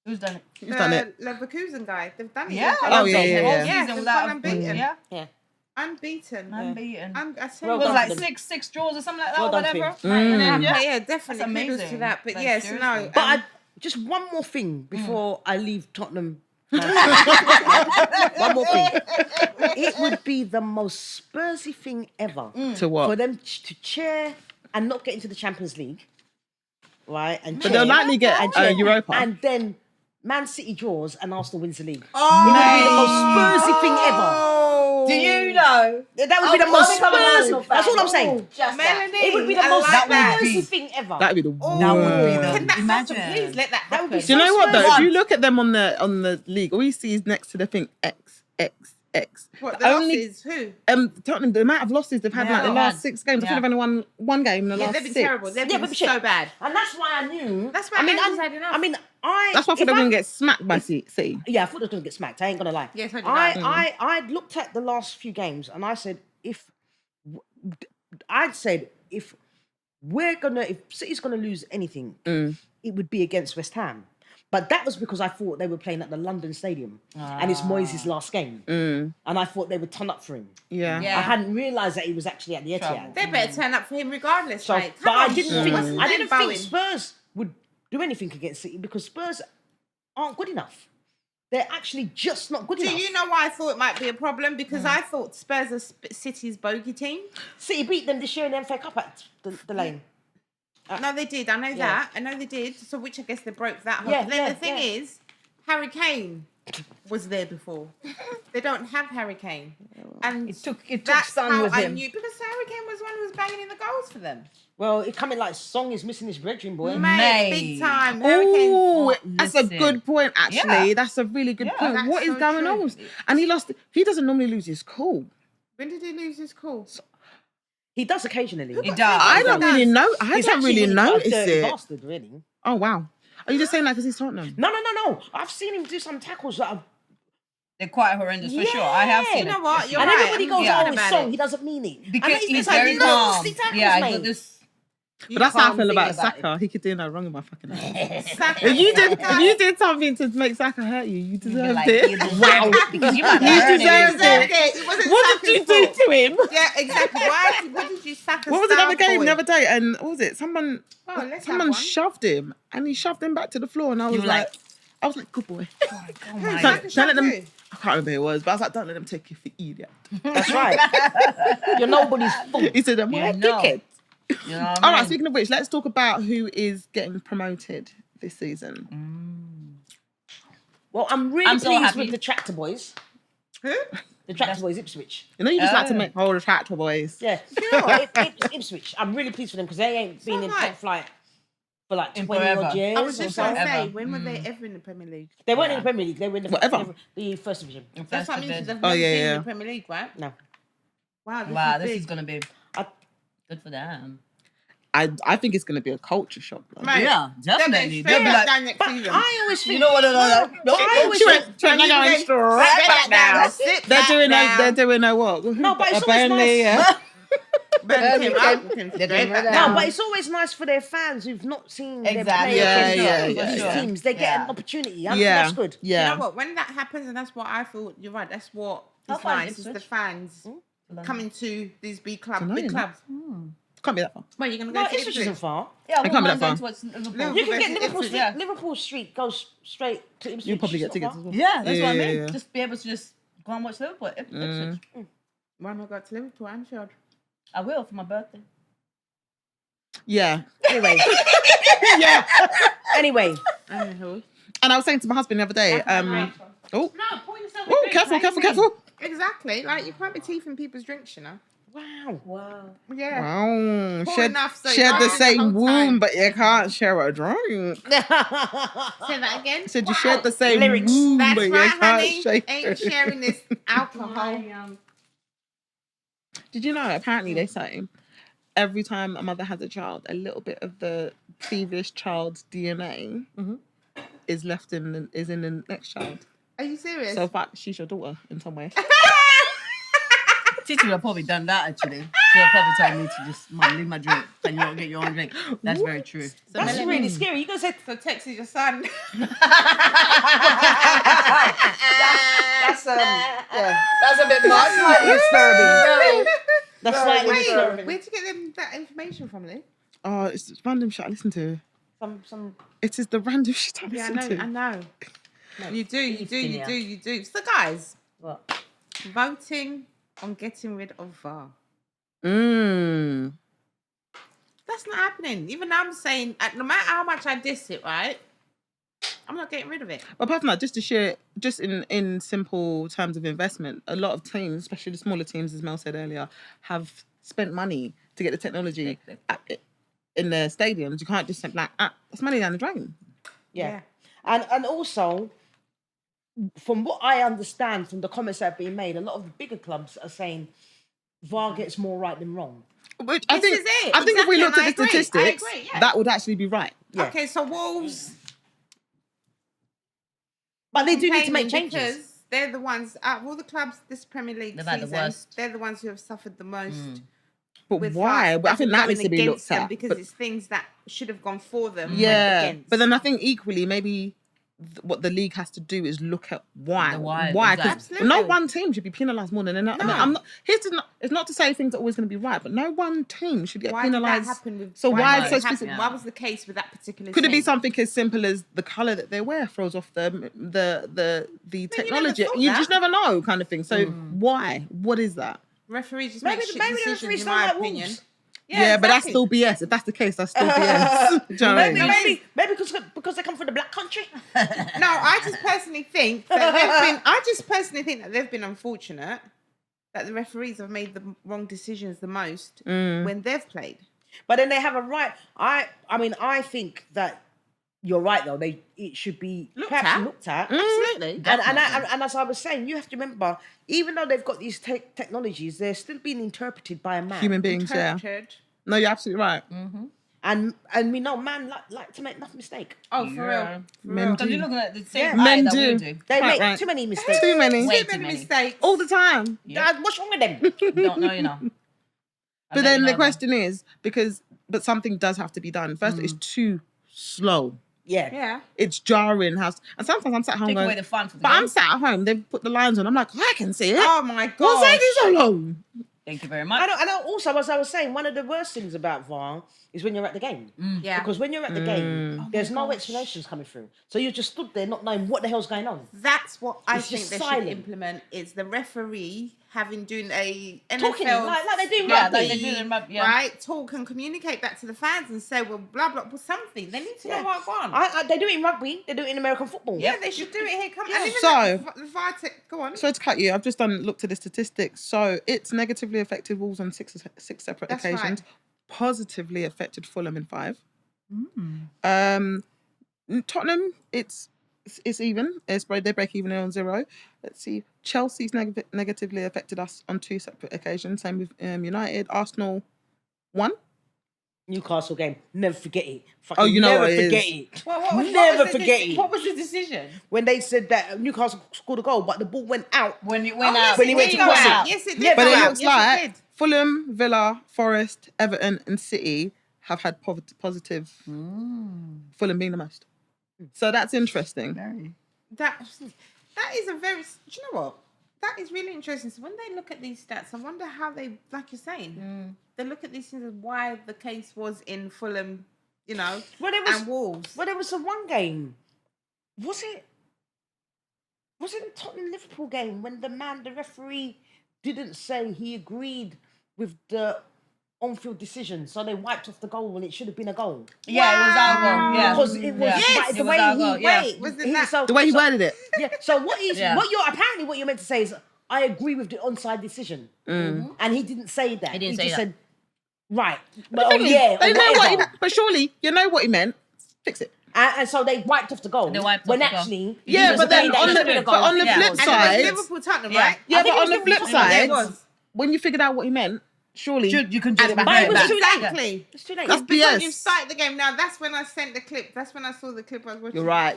Who's done it? Who's done it? Leverkusen guy. They've done it. Yeah. They've Oh, done yeah, it. yeah, yeah. Whole Yeah, season they've without gone unbeaten. Yeah. Unbeaten. Unbeaten. I tell Well you It was done what, like for them. six draws or something like that, Well or done, whatever. Finn. Right, and then, yeah, yeah. definitely. That's Kudos to amazing. that. But Like, yes, seriously. no. But just one more thing before I leave Tottenham. One more thing. it would be the most Spursy thing ever To what? for them to cheer and not get into the Champions League, right? And But they'll likely get Europa. and then Man City draws and Arsenal wins the league. Oh, It would be the most Spursy thing ever. Do you know? That would be the most become an Arsenal Spursy. fan. That's all I'm saying. Just that. Melanie, It would be the I most like that. Spursy thing ever. That'd be the That would be worst. Can that Imagine. happen? Please let that That would happen. be Do you know what though? Spurs. If you look at them on the league, all you see is next to the thing X. What, the losses? Who? Tottenham, the amount of losses they've had Yeah. like the last 6 games. I think Yeah. they've only won one game in the Yeah, last they've been 6. terrible. They've Yeah, been but so bad. And that's why I knew. That's why I mean, I had enough. That's why I thought they were going to get smacked by City. Yeah, I thought they were going to get smacked. I ain't going to lie. Yes, I did that. I looked at the last few games and I said, if City's gonna lose anything, it would be against West Ham. But that was because I thought they were playing at the London Stadium and it's Moyes' last game, and I thought they would turn up for him. Yeah. Yeah. I hadn't realised that he was actually at the Etihad. Trouble. They better turn up for him regardless. So, like, but come I on. didn't think What's his I name, didn't Bowen? think Spurs would do anything against City because Spurs aren't good enough. They're actually just not good Do enough. you know why I thought it might be a problem? Because I thought Spurs are City's bogey team. City beat them this year in the FA Cup at the Lane. No, they did. I know that. I know they did. So, which I guess they broke that. Yeah, But then yeah, the thing yeah. is, Harry Kane was there before. They don't have Harry Kane, and It took that's Son how with I him. knew because Harry Kane was the one who was banging in the goals for them. Well, it coming like Song is missing his brethren, boy. Mate, big time. Harry Kane. Oh, that's a listen. good point, actually. Yeah. That's a really good point. that's What is so going true. on? And he lost. He doesn't normally lose his cool. When did he lose his cool? He does occasionally. He does. I don't really know. I He's don't actually really quite a notice dirty it. bastard, really. Oh wow. Are you just saying that because he's Tottenham? No. I've seen him do some tackles that are... They're quite horrendous for sure. I have Yeah. seen You it. know what? You're and right. everybody I'm goes, thinking oh, it's about Song. it. He doesn't mean it. Because and he's like very calm. nasty tackles, Yeah, he's mate. got this. But that's how I can't feel think about about Saka. He could do no wrong in my fucking head. Saka. If you did something to make Saka hurt you, you You'd be deserved like, it. you deserve it. Because you might You have heard deserved it. it. It wasn't What did you Saka's do fault. to him? Yeah, exactly. Why? What did you Saka? What was another style game for? the other day? And what was it? Someone let's have someone one. shoved him and he shoved him back to the floor and I was You were like, like- good boy. Oh my Don't, God. don't let them. who? I can't remember who it was, but I was like, don't let them take you for idiot. That's right. You're nobody's fool. He said, "I'm a know. dickhead." You know what All I right. mean? Speaking of which, let's talk about who is getting promoted this season. Well, I'm really I'm so pleased happy. with the Tractor Boys. Who? The Tractor Boys, Ipswich. You know, you just like to Oh. make whole tractor boys. Yeah. You know what? Ipswich. I'm really pleased for them because they ain't been in am I. top flight for like In 20 forever. odd years. I was just or going to so. say, Ever. when were they ever in the Premier League? They weren't in the Premier League. They were in the, Whatever. the First Division. That's what I mean. First They've division. never Oh, yeah, been yeah. in the Premier League, right? No. Wow, This big. is gonna be I- good for them. I think it's going to be a culture shock. Though. Mate, Yeah, definitely. They'll They'll be like, down next But season. I always think... you know what? I always She think... went, they're going Right back down. Sit They're back doing down. they're doing a what? No, but it's always Burnley, nice. yeah. Burn him up. They're doing right No, down. but it's always nice for their fans who've not seen their Exactly. play Yeah, against yeah, these yeah. teams. They get Yeah. an opportunity. I think Yeah, that's good. yeah. You know what? When that happens, and that's what I thought. You're right. That's what How is far is nice. Is the Ipswich? fans coming to these big Dunno, big you know. clubs. Can't be that far. Well, you're gonna No, go to Ipswich isn't Ipswich. far. Yeah, I can't be that far. towards Liverpool. Liverpool. You can get Ipswich, Liverpool Street. yeah. Liverpool Street goes straight to Ipswich. You probably get It's not tickets far. as well. Yeah, that's what I Yeah, mean. yeah. Just be able to just go and watch Liverpool. Ipswich. Why not go to Liverpool, Anfield? I will for my birthday. Yeah. Anyway. Yeah. Anyway. Anywho. And I was saying to my husband the other day, oh, No, point yourself. oh, careful. Exactly. Like you can't be teething people's drinks, you know. Wow. Wow. Yeah. Wow. Poor Shared, enough so shared you the can't same the whole womb, time. but you can't share a drink. Say that again. I said you shared the same Lyrics. womb, That's but you right, can't honey. share. Ain't sharing this alcohol. Did you know? Apparently, they say every time a mother has a child, a little bit of the previous child's DNA is left in the next child. Are you serious? So, in fact, she's your daughter in some way. Titi would have probably done that actually. She would have probably told me to just, Mum, leave my drink. Can you not get your own drink? That's very true. That's Melanie- really scary. You guys said So text is your son. that's yeah. That's a bit much. Slightly disturbing. That's slightly Wait, disturbing. where'd you get them that information from, Lee? Oh, it's random shit I listen to. Some It is the random shit I Yeah, listen to. I know. You do. in ya. So guys, What? voting on getting rid of VAR. That's not happening. Even I'm saying, no matter how much I diss it, right? I'm not getting rid of it. But apart from that, just to share, just in simple terms of investment, a lot of teams, especially the smaller teams, as Mel said earlier, have spent money to get the technology in their stadiums. You can't just say like, that's money down the drain. Yeah. And also, from what I understand from the comments that have been made, a lot of the bigger clubs are saying VAR gets more right than wrong. Which This I think, is it. I think if we Exactly, looked and at the I agree. statistics, I agree, yeah. that would actually be right. Yeah. Okay, so Wolves. But they do need to make complaining changes. because they're the ones out of all the clubs this Premier League They've had the season. worst. They're the ones who have suffered the most. But with why? VAR. But I think that Going needs to be against looked them at. because But- it's things that should have gone for them. went yeah, against. but then I think equally maybe what the league has to do is look at why. The why, Why? exactly. Because no one team should be penalised more than another. I mean, No. I'm not. It's not to say things are always going to be right, but no one team should get Why did that penalised. happen with? So why did so it happen? specific? Why was the case with that particular? Could it be team? something as simple as the colour that they wear throws off the technology? thought You that. just never know, kind of thing. So why? What is that? Referees just Maybe make the shit referees decisions, in sound my like opinion. Wolves. Yeah, but that's exactly. still BS. If that's the case, that's still BS. Do you know what I mean? Maybe because they come from the black country. No, I just personally think that they've been unfortunate that the referees have made the wrong decisions the most when they've played. But then they have a right. I mean, I think that you're right though. It should be Looked perhaps at. looked at. Absolutely. And as I was saying, you have to remember, even though they've got these technologies, they're still being interpreted by a man. Human beings, yeah. Interpreted. No, you're absolutely right. And we know man like to make enough mistake. Oh, for real. Men So do. you're looking at the same Yeah. eye Men that we do. do. They Quite make right. too many mistakes. Too many. Way Too too many many. mistakes. All the time. Dad, what's wrong with them? Don't know, you know. But then the question is, but something does have to be done. First, it's too slow. Yeah. Yeah. It's jarring. And sometimes I'm sat at home Take going, away the fun for the but game. I'm sat at home, they've put the lines on. I'm like, I can see it. Oh my god. What's taking so long? Thank you very much. I know. Also, as I was saying, one of the worst things about VAR is when you're at the game. Yeah. Because when you're at the game, there's no explanations coming through. So you just stood there not knowing what the hell's going on. That's what I It's think just they silent. should implement is the referee doing a NFL Talking like they do Yeah, rugby. like they do in rugby, yeah. right? Talk and communicate back to the fans and say, well, blah blah, well, something. They need to know what's going on. They do it in rugby. They do it in American football. Yeah, they should do it here. Come and even So- the VAR go on. So to cut you, I've just looked at the statistics. So it's negatively affected Wolves on six separate That's occasions. right. Positively affected Fulham in 5. Tottenham, it's even. They break even on 0. Let's see. Chelsea's negatively affected us on 2 separate occasions. Same with United. Arsenal, 1. Newcastle game. Never forget it. Oh, you know never what it forget is. it. Never forget it. What was the decision? When they said that Newcastle scored a goal, but the ball went out. When it went Oh, out. yes, when he it went did to go cross it. out. Yes, it did. Yeah, But go it out. looks Yes, like it did. Fulham, Villa, Forest, Everton, and City have had positive. Fulham being the most. So that's interesting. That is a very. Do you know what? That is really interesting. So when they look at these stats, I wonder how they, like you're saying, they look at these things and why the case was in Fulham, you know, and Wolves. Well, there was a one game. Was it the Tottenham Liverpool game when the referee didn't say he agreed with the on-field decision, so they wiped off the goal when it should have been a goal. Yeah, it was our goal. Yeah. Because it was Yes, but it the was way our he goal, yeah. Wait, was it that? so, The way he worded it. yeah. So what Yeah. what you're meant to say is I agree with the onside decision, and he didn't say that. He didn't say just that. said right. The Well, thing is, yeah, they or know what whatever. but surely you know what he meant. Fix it. And so they wiped off the goal. They wiped off when the goal. actually, Yeah, he but was then saying that on it the should have been a but goal. on the Yeah. flip And it side, was Liverpool Tottenham, Yeah. right? yeah, I think but it on the was flip Liverpool Tottenham. side, It was. when you figured out what he meant, surely You can do it back. But it was back. too late. Exactly. It's too late. That's Because BS. you started the game. Now that's when I sent the clip. That's when I saw the clip I was watching. You're right.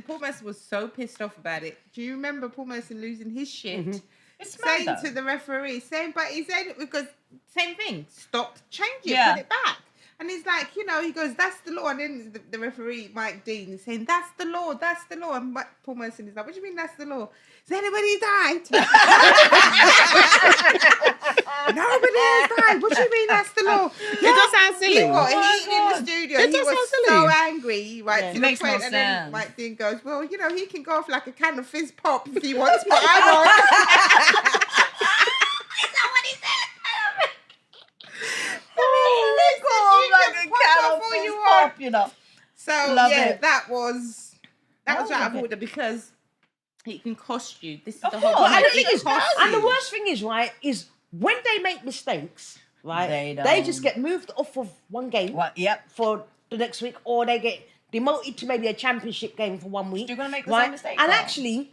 Paul Merson was so pissed off about it. Do you remember Paul Merson losing his shit? It's Saying mad, to though. the referee, but he said it because same thing. Stop, change it, Yeah. put it back. And he's like, he goes, that's the law. And then the referee, Mike Dean, is saying, that's the law, that's the law. And Paul Merson is like, what do you mean that's the law? Has anybody died? Nobody has died. What do you mean that's the law? It does sound silly. He was heated in the studio. It He does was sound so silly. angry. right? Yeah. To It the makes no point, and then sense. Mike Dean goes, well, you know, he can go off like a can of fizz pop if he wants, but I won't. You know. So Love yeah, it. that was Oh, out of love it. order because it can cost you. This is Of the whole course. point. And the It thing is, costs and the you. worst thing is, right, is when they make mistakes, right, They they just don't. get moved off of one game What? Yep. for the next week, or they get demoted to maybe a championship game for 1 week. You're gonna make the right? same mistake, And though. actually,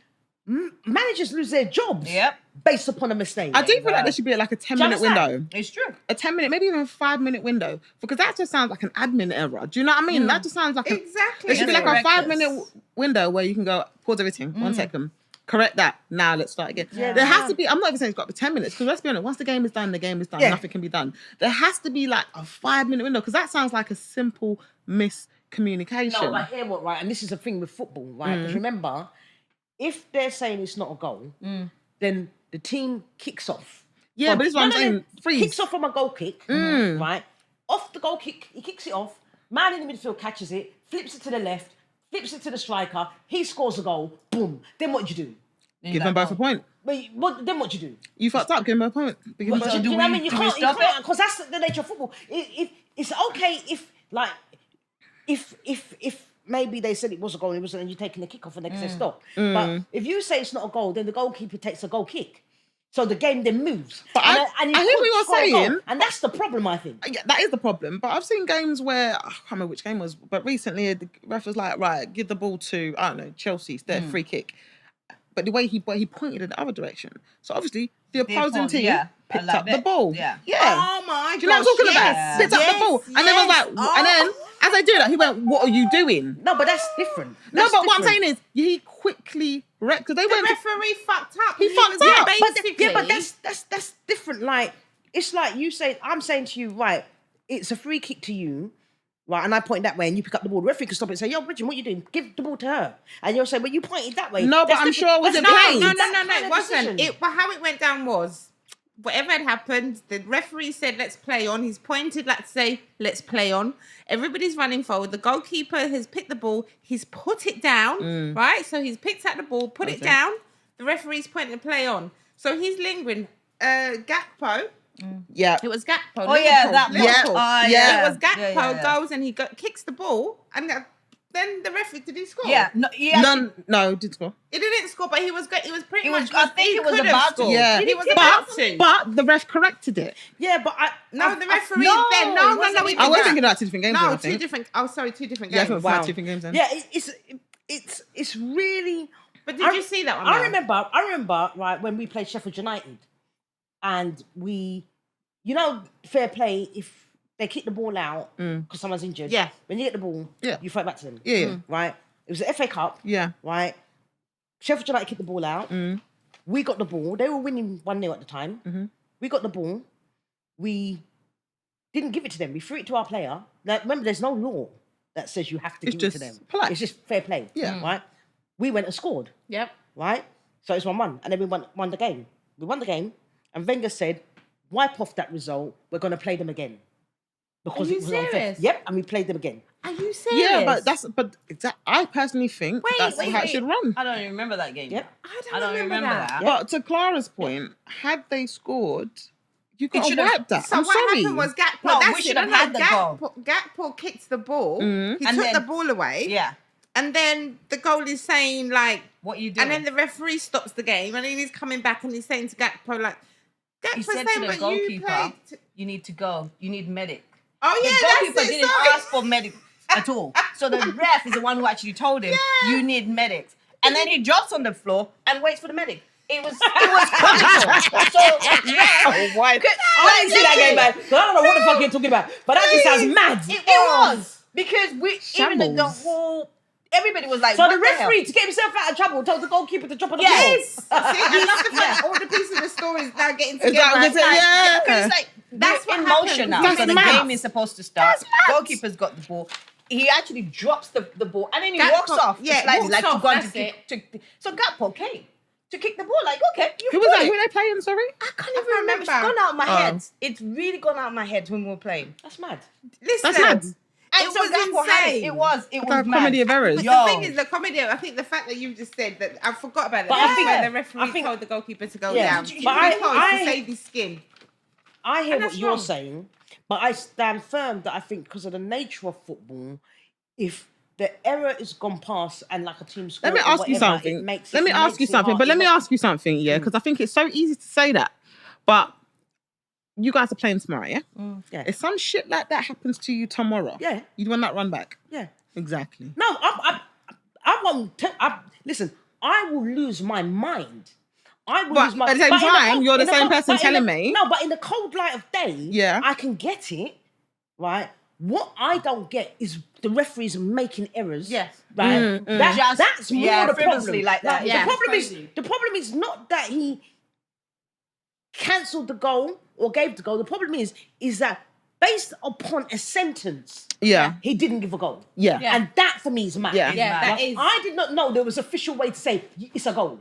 managers lose their jobs Yep. based upon a mistake. I do feel like there should be like a 10-minute understand? window. It's true. A 10-minute, maybe even a 5-minute window. Because that just sounds like an admin error. Do you know what I mean? That just sounds like Exactly. There should be Yes, like a correct 5-minute window where you can go, pause everything, 1 second. Correct that. Now let's start again. Yeah. There has to be, I'm not even saying it's got to be 10 minutes, because let's be honest, once the game is done, the game is done. Yeah. Nothing can be done. There has to be like a 5-minute window, because that sounds like a simple miscommunication. No, but hear what, right? And this is the thing with football, right? Because remember, if they're saying it's not a goal, then the team kicks off. Yeah, but this is what I'm saying. Freeze. Kicks off from a goal kick, right? Off the goal kick, he kicks it off. Man in the midfield catches it, flips it to the left, flips it to the striker. He scores a goal. Boom. Then what do you do? Give them both a point. Then what do you do? You fucked up, give them a point. Give them both Do a you know point. what I mean? You do we can't, stop it? because that's the nature of football. It's okay if maybe they said it was a goal and it wasn't, and you're taking the kick off and they can say stop. But if you say it's not a goal, then the goalkeeper takes a goal kick. So the game then moves. But and I you hear could what you're score a goal. saying. And that's the problem, I think. Yeah, that is the problem. But I've seen games where, I can't remember which game it was, but recently the ref was like, right, give the ball to, I don't know, Chelsea, it's their free kick. But the way he pointed in the other direction. So obviously the opposing team picked like up the that. ball. Yeah. Oh my Do you know what I'm talking yes. about? Picked up the ball. And then was like, and then as I do that, he went, what are you doing? No, but that's different. No, That's but what I'm different. saying is, he quickly wrecked, because they The went to, referee fucked up. He fucked was up. Basically, But that's different. Like, it's like you say, I'm saying to you, right, it's a free kick to you, right, and I point that way and you pick up the ball. The referee can stop it and say, yo, Bridget, what are you doing? Give the ball to her. And you'll say, well, you pointed that way. No, but That's I'm different. sure it wasn't That's played. No, that kind it of wasn't. decision. But how it went down was, whatever had happened, the referee said, let's play on. He's pointed, like to say, let's play on. Everybody's running forward. The goalkeeper has picked the ball. He's put it down, right? So he's picked up the ball, put it down. The referee's pointing to play on. So he's lingering. Gakpo. yeah. It was Gakpo. Oh, yeah, that Liverpool. Yeah. Oh, Yeah. It was Gakpo Yeah. goes and he kicks the ball. And then the referee, did he score? Yeah. No, yeah. No, didn't score. He didn't score, but he was good. He was pretty He was- much. I think he he was could have about to. scored. Yeah. He was But- about to. But the ref corrected it. Yeah, but No, the referee no, then. it No, wasn't he even I did was that. thinking about 2 different games. No, I two think. different. Oh, sorry, two different Yeah, I games. think Wow. 2 different games then. yeah, it's really. But did you see that one? I Mel? remember, right, when we played Sheffield United, and we, fair play if they kick the ball out because someone's injured. Yeah. When you get the ball, Yeah. you throw it back to them. Yeah, yeah. Right. It was the FA Cup. Yeah. Right. Sheffield United kicked the ball out. We got the ball. They were winning 1-0 at the time. We got the ball. We didn't give it to them. We threw it to our player. Like, remember, there's no law that says you have to It's give it to just them. polite. It's just fair play. Yeah. Right. We went and scored. Yep. Right. So it's 1-1, and then we won the game. We won the game, and Wenger said, "Wipe off that result. We're going to play them again because Are you it was unfair." serious? Yep, and we played them again. Are you serious? Yeah, but I personally think that's how it should run. I don't even remember that game. Yep. I don't remember that. But to Clara's point, had they scored, you got to should've- wipe that. So I'm what sorry. happened was Gakpo. No, we that's should it. have had the goal. Gakpo kicked the ball. He And took then- the ball away. Yeah. And then the goal is saying like, What you doing? and then the referee stops the game, and then he's coming back and he's saying to Gakpo like, he Gakpo's said saying, to the but you goalkeeper, played. you need to go. You need medic. Oh The yeah, goalkeeper that's it. didn't Sorry. ask for medic at all. So the ref is the one who actually told him, you need medics. And then he drops on the floor and waits for the medic. It was comical. So, yeah. I didn't see that game, man. So I don't know what the fuck you're talking about. But that just sounds mad. It was. Because even the Shambles. whole, everybody was like, So what the hell? referee, to get himself out of trouble, told the goalkeeper to drop on the Yes. floor. See, and that's the fact. All the pieces of the story is now getting Is that together. what It's they say? like- Yeah. Because it's like, That's that's what in happened. motion now. That's So the mad. game is supposed to start. Goalkeeper's got the ball. He actually drops the ball and then he Gakpo- walks off. yeah, slightly, walks like off, to go on that's to kick. So Gakpo came to kick the ball. Like, okay, you Who was that? it. Who were they playing, sorry? I can't even remember. It's gone out of my Oh. head. It's really gone out of my head when we were playing. That's mad. Listen, That's mad. And It so was that's what happened. insane. It was Like mad. a comedy of errors. But Yo. the thing is, the comedy. I think the fact that you've just said that I forgot about that. But I That's think- when the I referee think- told the goalkeeper to go Yeah. down. But He I- told to save his skin. I hear And what that's you're wrong. saying, but I stand firm that I think because of the nature of football, if the error is gone past and like a team score, Let me ask you something. Let me ask you something. But let me ask you something, yeah, because I think it's so easy to say that. But you guys are playing tomorrow, yeah? Yeah. If some shit like that happens to you tomorrow, Yeah. you'd want that run back. Yeah. Exactly. No, I won't. Listen, I will lose my mind. I will But lose my. at the same but in time, you're the in same person but in telling the- me- No, but in the cold light of day, Yeah. I can get it, right? What I don't get is the referees making errors. Yes. Right. That's more the frivolously problem. like that. Yeah. The problem is not that he cancelled the goal or gave the goal. The problem is that based upon a sentence, Yeah. he didn't give a goal. Yeah. Yeah. And that for me is mad. Yeah. Yeah, that is. I did not know there was an official way to say it's a goal.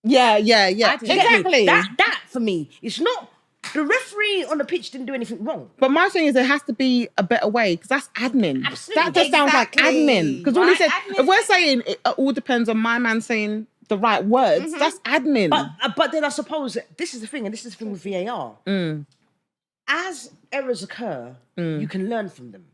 Yeah. I didn't. Exactly. That for me, it's not. The referee on the pitch didn't do anything wrong. But my thing is, there has to be a better way because that's admin. Absolutely. That just sounds like Exactly. admin. Because all he Right, said, admin. if we're saying it all depends on my man saying the right words, that's admin. But then I suppose this is the thing, and this is the thing with VAR. As errors occur, you can learn from them,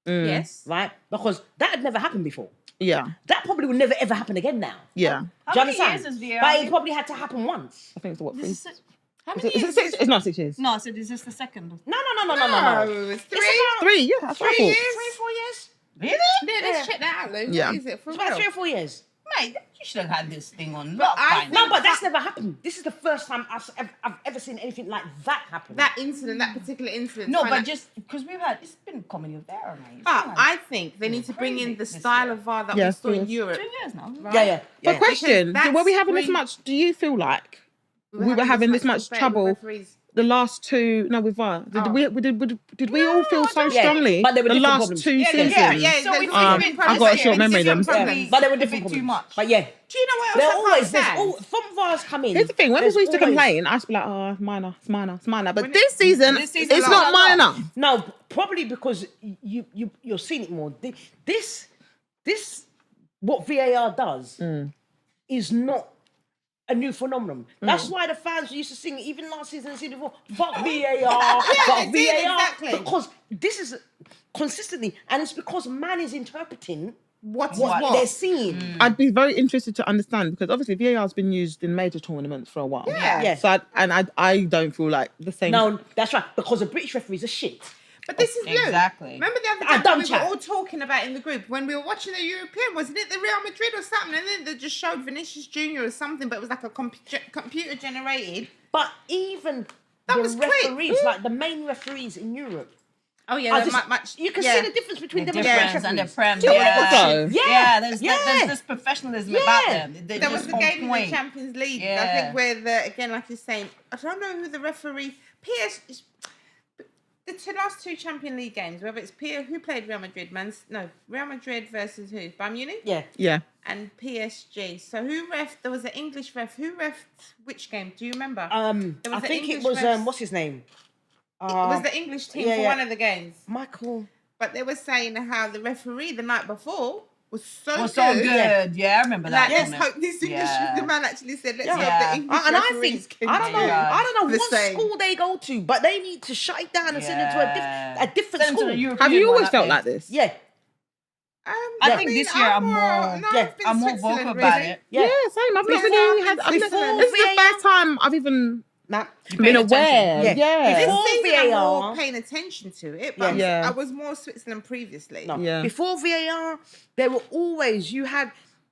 Yes. right? Because that had never happened before. yeah. That probably will never ever happen again now. Yeah. How Do you many understand? years is VAR? But it probably had to happen once. I think it's what? This is it. How Is many it years? 6? It's not 6 years. No, so is this the second? No. No, it's 3. It's about 3, yeah. That's what I 3 thought. years. 3 or 4 years. Really? Yeah, let's check that out, Lou. Yeah. What is it for It's about real? 3 or 4 years. Mate, you should have had this thing on But lock I by think- now. No, but that's never happened. This is the first time I've ever seen anything like that happen. That incident, that particular incident. No, trying but to- just because it's been comedy of error, mate. But I think they need to bring in the Crazy style this of VAR that Yeah, we saw in yes. Europe. 2 years now. Right? yeah. But question, Because were we having that's this much, do you feel like we were having this much debate with trouble referees. the last two, no, with VAR? Did Oh. we all feel so Yeah, strongly but there were the different last problems. 2 Yeah, seasons? yeah. So there's we always I've been got a problems. short memory then. Problems. But there were a bit different too problems. much. But yeah, Do you know what there else I always found there's sad? all from VARs come in. Here's the thing, when there's we used to always- complain, I used to be like, oh, it's minor. But When this season, this season it's it's not a lot. minor. No, probably because you're seeing it more. This what VAR does is not a new phenomenon. That's why the fans used to sing even last season and season before. Fuck VAR, fuck they did, VAR, exactly. because this is consistently, and it's because man is interpreting What's what what? they're seeing. I'd be very interested to understand because obviously VAR has been used in major tournaments for a while. Yeah. Yeah. So I don't feel like the same. No, that's right. Because the British referees are shit. But this is new. Exactly. Remember the other I time don't we were chat. all talking about in the group when we were watching the European, wasn't it the Real Madrid or something? And then they just showed Vinicius Junior or something, but it was like a computer generated. But even That the was quick. referees, like the main referees in Europe, Oh yeah, I they're just- much. you can yeah. see the difference between them and the Difference British and the referees. prem. Do you think so? Yeah. There's Yeah. this professionalism Yeah. about them. They're There was just the on game in point. the Champions League. I Yeah. think where the again, like you're saying, I don't know who the referee. The last 2 Champions League games, whether it's who played Real Madrid, Real Madrid versus who? Bayern Munich Yeah. Yeah. and PSG. So who ref? There was an English ref. Who ref which game? Do you remember? There I was the think it English was refs. what's his name? It was the English team yeah, for yeah. one of the games. Michael. But they were saying how the referee the night before was so Was good. so good. Yeah, I remember that. Like, let's moment. hope this English. Yeah. The man actually said, "Let's Yeah. hope Yeah. the English And I referees think can I don't know. do Yeah. I don't know the what same." school they go to, but they need to shut it down and send it to Yeah. a different Send them to school. the European Have you one always up felt there. like this? Yeah. I think this year I'm more- no, yeah, I've been I'm more Switzerland, vocal about really. it. Yeah. Yeah, same. I've not Before- really had. before This is the VAR. first time I've even Nah. been aware. Yeah. Yeah. This Before season I'm VAR. more paying attention to it, but Yeah. I was more Switzerland previously. No. Yeah. Before VAR, there were always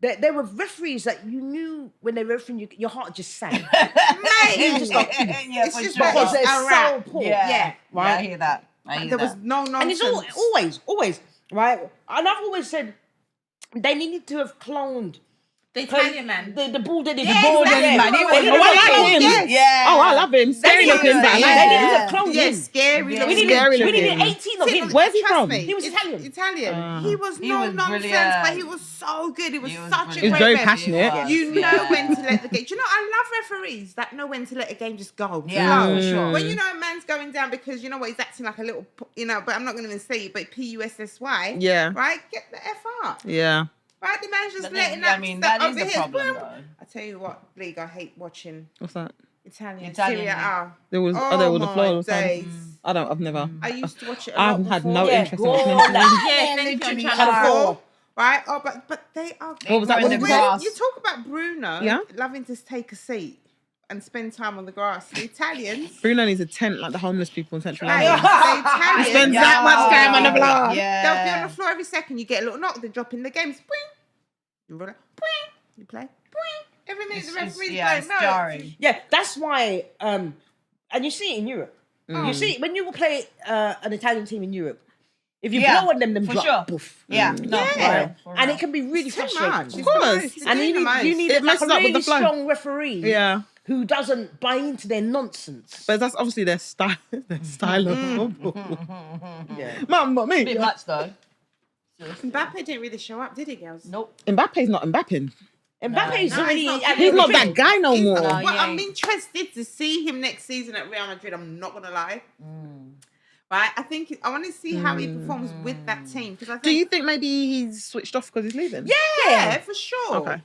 there were referees that you knew when they were refereeing, your heart just sank. Mate, You just go, yeah, it's for just sure. because they're a so wrap. poor. Yeah, Yeah. right. I hear that. I hear There was that. no nonsense. And it's always, right? And I've always said they needed to have cloned the Italian man. the bald-headed Yeah, bald-headed exactly. man. Oh, They I needed to like have him. cloned Yes. Yeah. Oh, I love him. Scary That's looking, what but I I'm like saying. They him. need to clone Yeah, him. scary Yeah. looking. We needed, Scary we needed looking. 18 of him. Where's he Trust from? me, He was it's Italian. Italian. He was He no was nonsense, brilliant. but he was so good. He was He was such a brilliant. He was great very ref. passionate. Yes, You know yeah. when to let the game. Do you know, I love referees that know when to let a game just go. Yeah, flow. for sure. When you know a man's going down because you know what, he's acting like a little, but I'm not going to even say it, but PUSSY. Yeah. Right? Get the F up. Yeah. Right? The man's just But letting then, that I mean, stuff that is over the his problem, boom. though. I tell you what, League, I hate watching What's that? Italian Italian Serie A. There was Oh there was the my floor or days. something. I've never. I used to watch it a I lot haven't had before. no Yeah, interest in watching go anything. on. Yeah, Yeah, thank you, literally Channel are. 4. Right? Oh, but they are. What was that? They What were in did the you say? grass. You talk about Bruno Yeah? loving to take a seat and spend time on the grass. The Italians. Bruno needs a tent like the homeless people in Central Hey, London. the Italians. spends that much time on the floor. Yeah. They'll be on the floor every second. You get a little knock. They drop in the games. Boing. You roll it. Boing. You play. Boing. Every minute the referee's yeah, going. it's jarring. Yeah, that's why. And you see it in Europe. Mm. You see it when you will play an Italian team in Europe. If you Yeah, blow on them for drop. sure. Poof. Yeah, no, for Yeah. real, for And real. it can be really It's too frustrating. much. Of course. And you need It like messes a up with really the flow. strong referee Yeah. who doesn't buy into their nonsense. But that's obviously their style of football. Mamma Bit mia. much though. Mbappe didn't really show up, did he, girls? Nope. Mbappe's not Mbapping. Mbappe's No, already. he's not. at He's the not Madrid. that guy no more. No, Well, he I'm ain't. interested to see him next season at Real Madrid. I'm not gonna lie. Right? I think I want to see how he performs with that team because I think. Do you think maybe he's switched off because he's leaving? Yeah, for sure. Okay.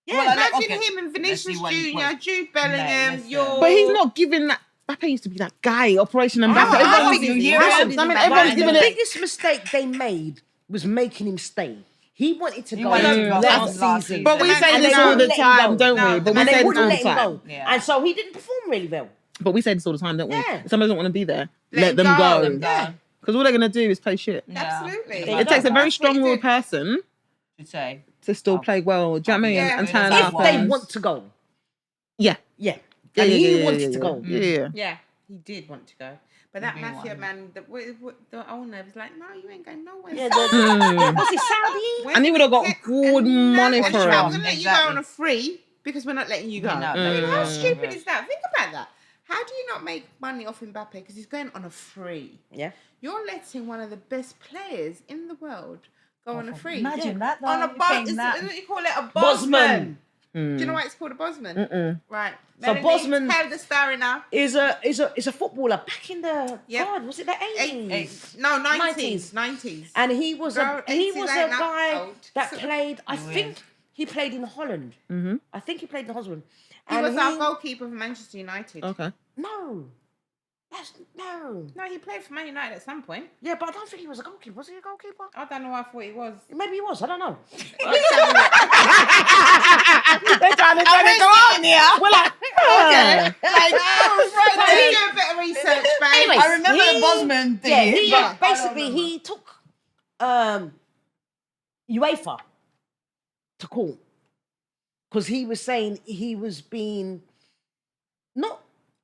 Yeah, Well, imagine okay. him and Let's see Vinicius what he Junior, plays. Jude Bellingham, let's see. your. But he's not giving that. Mbappe used to be that guy, Operation Mbappe. I Everyone's think giving you him. hear I him. mean, Right, everyone's The giving it. biggest mistake they made was making him stay. He wanted to He go wanted to go last last season. season. But we And say they this all wouldn't the let him time, go. don't No, we? But we And say they this all wouldn't the let him time. go. Yeah. And so he didn't perform really well. But we say this all the time, don't we? Yeah. If somebody doesn't want to be there, Let let them go. go. Let them go. Because all they're going to do is play shit. Yeah. Absolutely. It's It It about takes a that. very That's what he strong-willed did. person to say. to still play well. Do you know what I mean? Yeah. And turn If up. If they and- want to go. Yeah. Yeah. Yeah, And yeah, he yeah, wanted yeah, to yeah. go. Yeah. Yeah, he did want to go. But that He mafia wanted. man, the owner was like, no, you ain't going nowhere. Yeah, Mm. was he Saudi? When And he would have got get- good and money that's for right, it. We're going to let you go Exactly. on a free because we're not letting you go. We're not I mean, letting how you go. stupid is that? Think about that. How do you not make money off Mbappe because he's going on a free? Yeah. You're letting one of the best players in the world go on a free. Imagine that though. On a You're bus, paying that. you call it a Bosman. Bosman. Mm. Do you know why it's called a Bosman? Mm-mm. Right. So Melanie, Bosman- tell the story now. Is a footballer back in the Yep. God, was it the 80s? No, 90s. 90s. And he was Girl, a 80s guy ain't that old. that played. I He was. think he played in Holland. Mm-hmm. I think he played in Holland. He And was our goalkeeper for Manchester United. Okay. No, no. No, he played for Man United at some point. Yeah, but I don't think he was a goalkeeper. Was he a goalkeeper? I don't know why I thought he was. Maybe he was. I don't know. They're trying to go on here. We're like, okay. Let's do a bit of research, babe. Anyway, I remember the Bosman thing. Yeah, he but I don't basically remember. he took UEFA to court because he was saying he was being not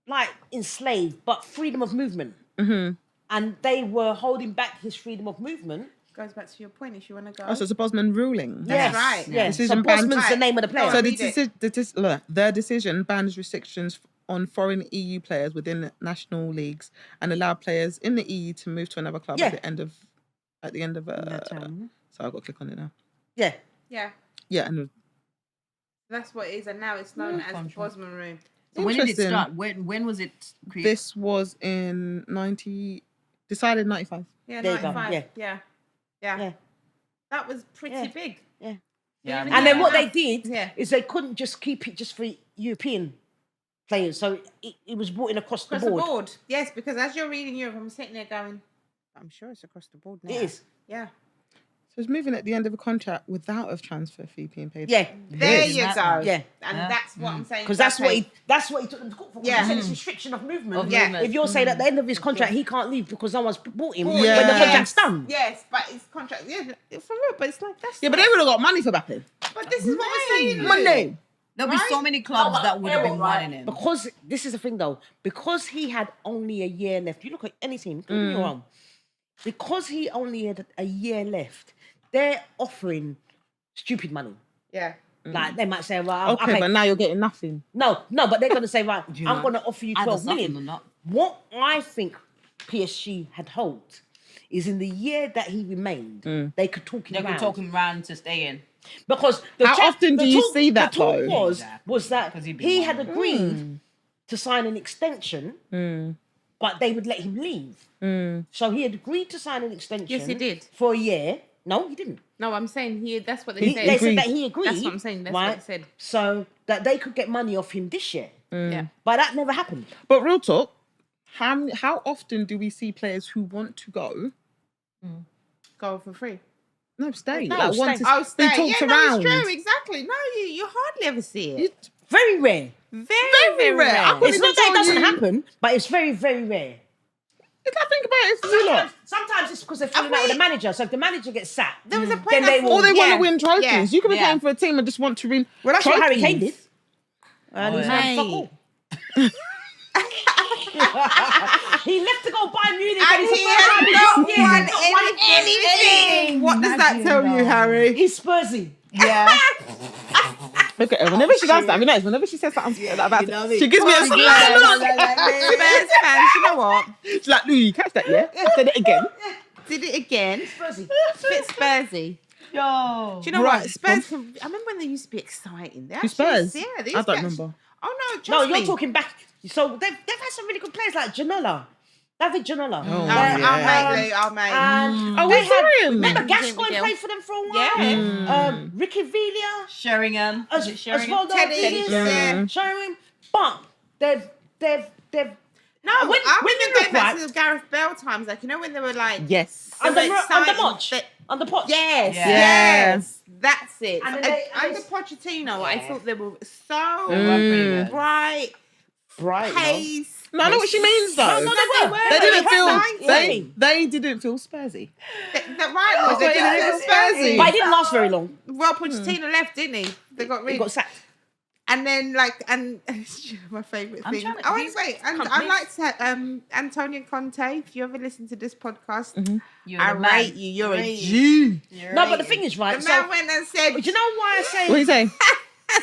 like enslaved, but freedom of movement, Mm-hmm. and they were holding back his freedom of movement. Goes back to your point. If you want to go, Oh, so it's a Bosman ruling. That's right. Yeah, Decision so banned- Bosman's the name of the player. Go So on. the their decision bans restrictions on foreign EU players within national leagues and allow players in the EU to move to another club Yeah. at the end of time. so I've got to click on it now. Yeah, yeah, Yeah, and that's what it is, and now it's known as the contract. Bosman Room. So when did it Interesting. start? When was it created? this was in 95. Yeah, There you go, 95. yeah. Yeah. That was pretty Yeah. big. Yeah, Even and then Yeah. what they did Yeah. is they couldn't just keep it just for European players, so it was brought in across Across the board. Yes, because as you're reading Europe, I'm sitting there going, I'm sure it's across the board now. It is. Yeah. So it's moving at the end of a contract without a transfer fee being paid. Yeah, There Is you that go. right? Yeah. And Yeah. that's what I'm saying. because that's what he took them to court for. Yeah. He said it's restriction of movement. Of Yeah. movement. If you're saying at the end of his contract he can't leave because someone's bought him Bought when him. the Yeah. contract's done. Yes, but it's contract. Yeah, for real. But it's like that's. Yeah, but they would have got money for Mbappe. But this is what we're saying. Lou. Money. There'll be so many clubs that would have been wanting him. Because this is the thing though, because he had only a year left. You look at any team, including your own. Because he only had a year left, they're offering stupid money. Yeah. Like they might say, well, Okay, but now you're getting nothing. no, but they're gonna say, right, You I'm know, gonna offer you either 12 something million. or not. What I think PSG had hoped is in the year that he remained, they could talk him They round. could talk him round to stay in. Because How often do you see that, the talk though? was Exactly. that 'Cause he'd been he one had of agreed to sign an extension, but they would let him leave. So he had agreed to sign an extension. Yes, he did. For a year. No, he didn't. No, I'm saying that's what they said. They said that he agreed. That's what I'm saying. That's right? what they said. So that they could get money off him this year. Yeah. But that never happened. But real talk, how often do we see players who want to go? Go for free. No, stay. No, like, want stay. to Oh, be stay. talked Yeah, around. no, it's true. Exactly. No, you hardly ever see it. Very rare. Very rare. I couldn't It's even not that it tell doesn't you. happen, but it's very, very rare. If I think about it, it's you lot. Sometimes it's because they're falling out with the manager. So if the manager gets sacked, There was a point then I they thought- will. Or they want Yeah. to win trophies. Yeah. You could be Yeah. playing for a team and just want to win. Well, that's what Harry trophies. Kane did. And he's Mate. fuck all. He left to go Bayern Munich And and he he's had not won anything. What does that tell you, Harry? He's Spursy. Yeah. Look at her. Whenever she does that, I mean, whenever she says something about You know it, me. she gives me a Spurs look. fans, you know what? She's like, Louis, you catch that, yeah? Said it again. Did it again. Spursy. It's a bit Spursy. Yo. Do you know Right. what? Spurs can. I remember when they used to be exciting. They Who, actually- Spurs? Yeah, they used I to don't be actually- remember. Oh no, No, trust you're me. talking back. So they've had some really good players like Janola. David Janola. Oh, I'll make Lou. I'll make. And Oh, they we saw him. Remember Mm. Gascoigne Miguel. played for them for a while? Yeah. Ricky Villa. Sheringham. As, Is it as Sheringham? well, Teddy, yeah. Sheringham. But they've No, when when you you look go back right- to the Gareth Bale times, like you know when they were like, Yes. under they were under exciting, Poch. but- Under Poch. yes, Yeah. yes, that's it. And then they- Under Pochettino, I thought they were so They were pretty good. bright, Right. pace. No, I know what she means, though. No, they were. They didn't feel exciting. they didn't feel Spursy. The right was They they didn't didn't feel Spursy. But it didn't last very long. Well, Pochettino left, didn't he? They got rid. He got sacked. And then, like, and my favourite I'm thing. trying to- Oh, these wait, and I companies- like to, Antonio Conte. If you ever listen to this podcast, You're I the man. rate you. You're a Rate. G. You're No, but the rated. thing is, right? The So, man went and said, do you know why I say? What do you say?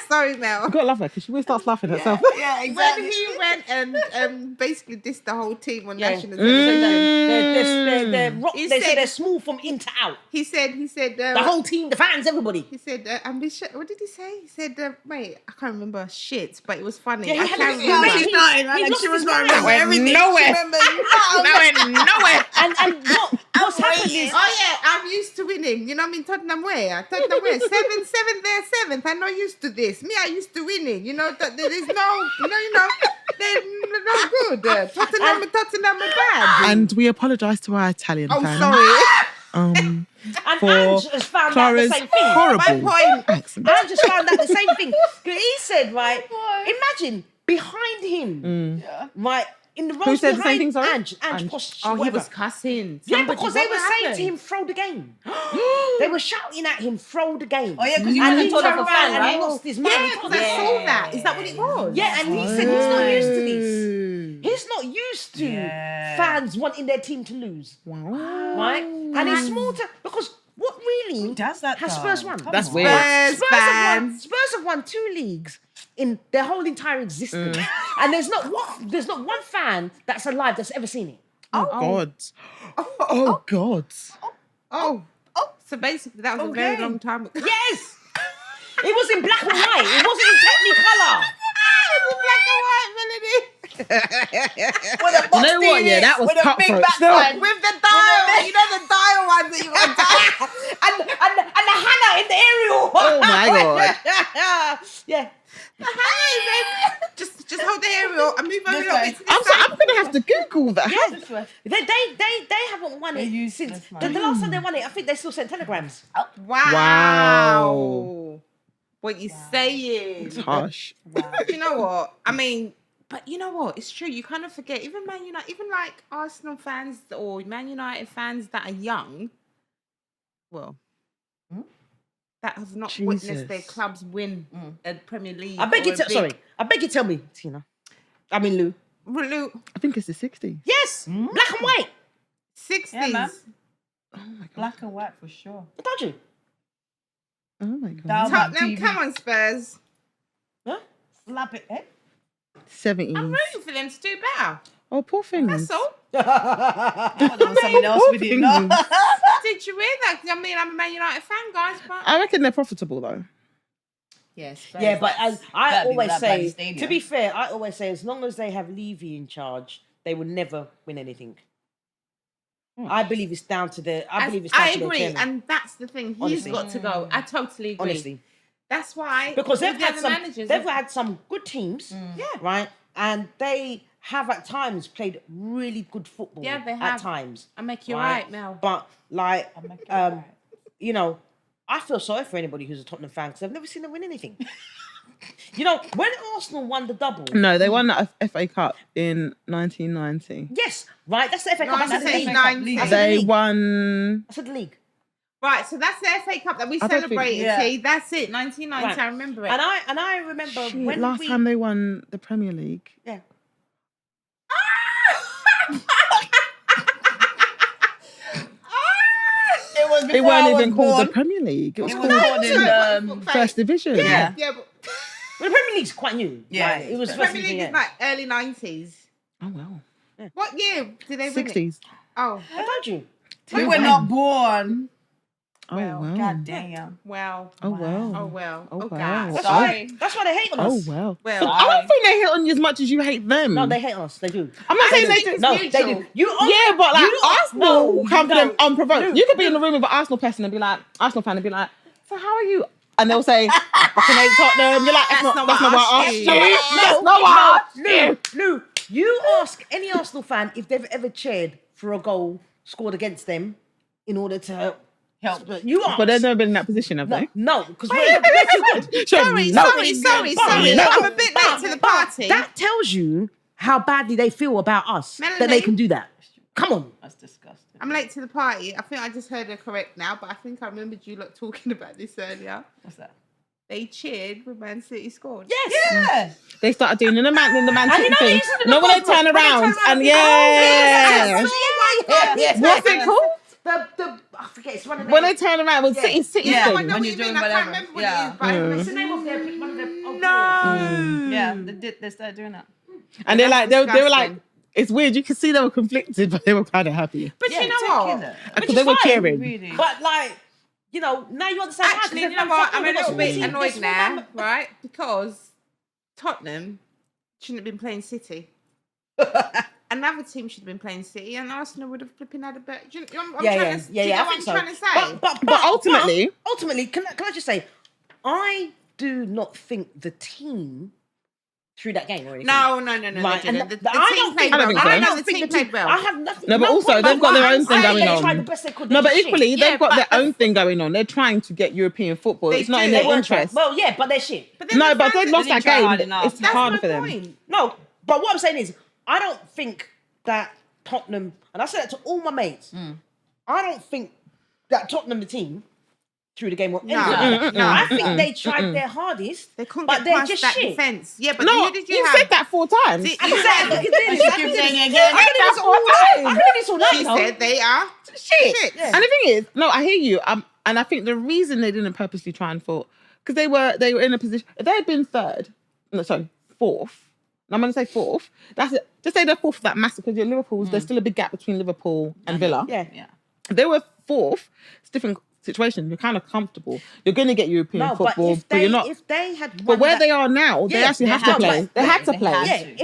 sorry, Mel. I've got to love her because she always starts laughing at herself. Yeah, When exactly. he went and basically dissed the whole team on Yeah. national Mm. television, They He said said- they're small from in to out. he said, The whole team, the fans, everybody. he said, ambition. What did he say? He said, wait, I can't remember shit, but it was funny. Yeah, he I had can't a- remember. he- She's nodding, right? he Like lost she was his not mind. remember Went everything. nowhere. She remembered That went nowhere. And what's happened is Oh yeah, I'm used to winning. You know what I mean? Tottenham where? Tottenham where? Seventh, they're seventh. I'm not used to this. Me, I used to winning. You know, there's no, they're not good. Tottenham are bad. And we apologise to our Italian Oh, fans. sorry. and For Ange has found Clara's out the same thing. horrible My point. accent. Ange just found out the same thing. 'Cause he said, right, imagine behind him, right, in the rows said the same behind thing, sorry? Ange Ange. Posh, Oh, he whatever. was cussing. Yeah, Somebody- because they what were saying happened? to him, throw the game. They were shouting at him, throw the game. Oh, yeah, 'cause you and went he and told turned off a around fan, and he right? lost his mind. Yeah, He told because I him- saw that. Is that what it was? Yeah, and he said he's not used to this. He's not used to Yeah. fans wanting their team to lose, Wow. right? And it's small to because what really Who does that, has though? Spurs won? Come That's on. weird. Spurs fans. Spurs have won 2 leagues in their whole entire existence, and there's not one fan that's alive that's ever seen it. Oh, God. Oh, God. Oh. So basically, that was a very Okay. long time ago. Yes, it was in black and white. It wasn't in Technicolor. Black and white, Melody. With a You know what? Yeah, that was with a big cutthroat back still. sign. With the dial, you know the dial ones that you got dial. and the Hannah in the aerial. Oh, my God. Yeah. Just hold the aerial and move over a This little way. bit to this I'm side. going to have to Google that. They haven't won it used since this the one. last time they won it. I think they still sent telegrams. Wow. What you saying? It's harsh. Do you know what? I mean, but you know what? It's true. You kind of forget. Even Man United, even like Arsenal fans or Man United fans that are young, well, that have not witnessed their Jesus. clubs win a Premier League. I beg or you a to, big- sorry. I beg you tell me, Tina. I mean Lou. Lou, I think it's the 60s. Yes, black and white. 60s. Yeah, man. Oh, my God. Black and white for sure. I told you. Oh my god. Down that Tottenham, TV. come on, Spurs. Huh? Slap it, eh? 70s. I'm rooting for them to do better. Oh, poor things. That's all. I thought there was someone else with you. No. Did you hear that? I mean, I'm a Man United fan, guys, but I reckon they're profitable though. yes, Yeah, but as I That'd be always that bloody say, stadium. to be fair, I always say, as long as they have Levy in charge, they will never win anything. I believe it's down to the. I believe it's down I to their agree, chairman, and that's the thing. He's Honestly. got to go. I totally agree. honestly, That's why because all they've the had other some. managers They've have- had some good teams, Yeah. right? And they have at times played really good football. Yeah, they At have. times, I make you right? right, Mel. But like, make you um, right. you know, I feel sorry for anybody who's a Tottenham fan because I've never seen them win anything. You know, when Arsenal won the double, No, they won that FA Cup in 1990. yes, right, that's the FA Cup. I said the league. 1990. I said the They league. won. I said the league. Right, so that's the FA Cup that we I don't think- celebrated. yeah. See, that's it. 1990. Right. I remember it. And I remember Shit, when last we, time they won the Premier League. yeah. It was It before I weren't was even called born. the Premier League. It was It called was called in First Division. Yeah. yeah, but Well, the Premier League's quite new. Yeah, Like, it was the first Premier division, League is yeah. like early 90s. Oh wow. What year did they win it? 60s. Oh, I told you. We were not born. Oh Well, wow. God damn. well. Oh wow. Oh, well. Oh, Oh, wow. God. That's Sorry. why they hate on Oh us. wow. Well, I don't think they hate on you as much as you hate them. No, they hate on us. They do. I'm not saying they think do. it's No, mutual. they do. You Yeah, but like you- Arsenal no, come for them no. unprovoked. You could be in the room with an Arsenal person and be like, Arsenal fan, and be like, so how are you? And they'll say, fucking hate Tottenham. You're like, that's not what I asked you. That's not what I asked you. Lou, you ask any Arsenal fan if they've ever cheered for a goal scored against them in order to help. You ask. But they've never been in that position, have they? No, because we're too good. Sorry, No. sorry. No. I'm a bit late to the party. That tells you how badly they feel about us that they Melanie? can do that. Come on. That's disgusting. I'm late to the party. I think I just heard her correct now, but I think I remembered you lot talking about this earlier. What's that? They cheered when Man City scored. Yes. Yeah. They started doing the man And City you know they thing. used to do No, the when they buzzer. turn When they around turn around, and oh, yeah. yes. What's it called? The I forget. It's one of When their- they turn around with City Yeah. thing. I know When what you're you doing mean. I whatever. can't remember what Yeah. it is, but I It's the name of their one of their. No. Yeah, they started doing that. And they're like, they were like, disgusting. it's weird. You could see they were conflicted, but they were kind of happy. But Yeah, you know take what? it. Because they were fine, cheering. Really. But like, you know, now you understand. why, 'cause Actually, they've you know done what? fuck all, I'm a they've got little bit small annoyed team, now, they're small right? Because Tottenham shouldn't have been playing City. Another team should have been playing City, and Arsenal would have flipping had a better. Do you know, I'm Yeah, trying yeah, to, yeah, do you yeah. know I what think I'm so. trying to say? But ultimately, can I just say, I do not think the team threw that game or anything. No, Right, they and didn't. The I team don't played think- I don't well. think so. I I know don't the think team the team played well. I have nothing. No, but also problem they've got with their that. own thing I think going they on. tried the best they could. no, They're but just equally, shit. Yeah, they've got but their own thing going on. They're trying to get European football. They It's not do. in They their weren't interest. Well, yeah, but they're shit. But then No, the but fact they've that lost they that didn't try hard game. enough. It's That's harder my for them. point. No, but what I'm saying is, I don't think that Tottenham, and I said that to all my mates, I don't think that Tottenham, the team, threw the game or anything. No. I think they tried their hardest, They couldn't but get they're past just that shit. defence. Yeah, but No, who did you you've have? said that 4 times. Did- I you said said- that. I keep saying it again. said it all night. I said this all night, She you know. said they are Shit. Yeah. And the thing is, no, I hear you. And I think the reason they didn't purposely try and fought because they were in a position. If they had been fourth. And I'm going to say fourth. That's it. Just say they're fourth for that massive because you're Liverpool's. There's still a big gap between Liverpool and Villa. Yeah. Yeah. If they were fourth, it's a different situation. You're kind of comfortable. You're going to get European No, but football, if but you're not. they had won But where that, they are now, they Yeah, actually they have to had play. to. They had to They play. had yeah, to.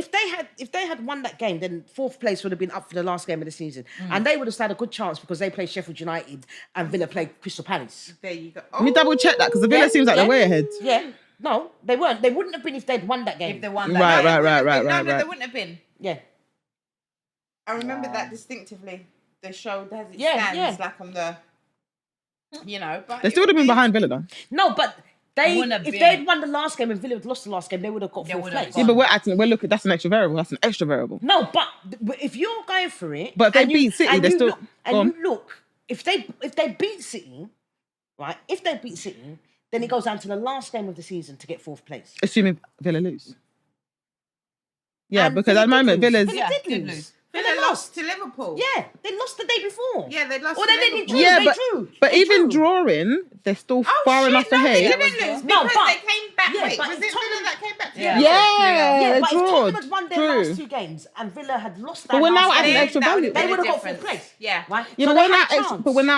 if they had won that game, then fourth place would have been up for the last game of the season, and they would have had a good chance because they played Sheffield United and Villa played Crystal Palace. There you go. Let me double check that because the Villa seems like they're way ahead. Yeah, no, they weren't. They wouldn't have been if they'd won that game. If they won that. Right, game. right. No, they wouldn't have been. Yeah, I remember that distinctively. They showed as it Yeah, stands, yeah. like on the, but They still would have been behind Villa though. no, but they Wouldn't have if been. they'd won the last game and Villa had lost the last game, they would have got They fourth would have place. gone. Yeah, but we're looking. That's an extra variable. That's an extra variable. No, but if you're going for it, But if they and beat City, and they're you still- look, go and on. you look if they beat City, right? If they beat City, then it goes down to the last game of the season to get fourth place. Assuming Villa lose. Yeah, And because at the Villa did moment lose. Villa's. Villa Yeah, did did lose. lose. Villa Villa lost to Liverpool. Yeah, they lost the day before. Yeah, they lost Or to they Liverpool. drew. Yeah, They drew. but They even drew. drawing, they're still Oh, far shit, enough no, they ahead. didn't lose No, because but- they came back. yeah, Wait, but was if it Villa Tottenham- that came back to Yeah. Liverpool? Yeah, but if drawn. Tottenham had won their True. last 2 games and Villa had lost But their we're now last adding game, extra That value. would've they been would a have got 4th difference. place. Yeah. Right? Yeah, So but they we're now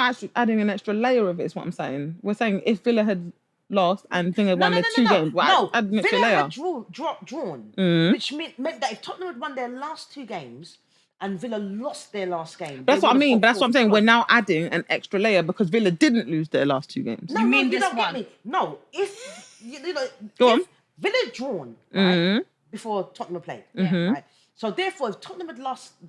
had a chance. adding an extra layer of it. Is what I'm saying. We're saying if Villa had lost and Villa won their 2 games, we're No, adding an extra Villa layer. had drawn, which meant that if Tottenham had won their last 2 games and Villa lost their last game, That's they what I would have mean. got But that's what I'm 4th saying. place. We're now adding an extra layer because Villa didn't lose their last 2 games. No, You no, mean you this don't one? get me. No, if you know, Go if on. Villa drawn right, before Tottenham played, right. So therefore, if Tottenham had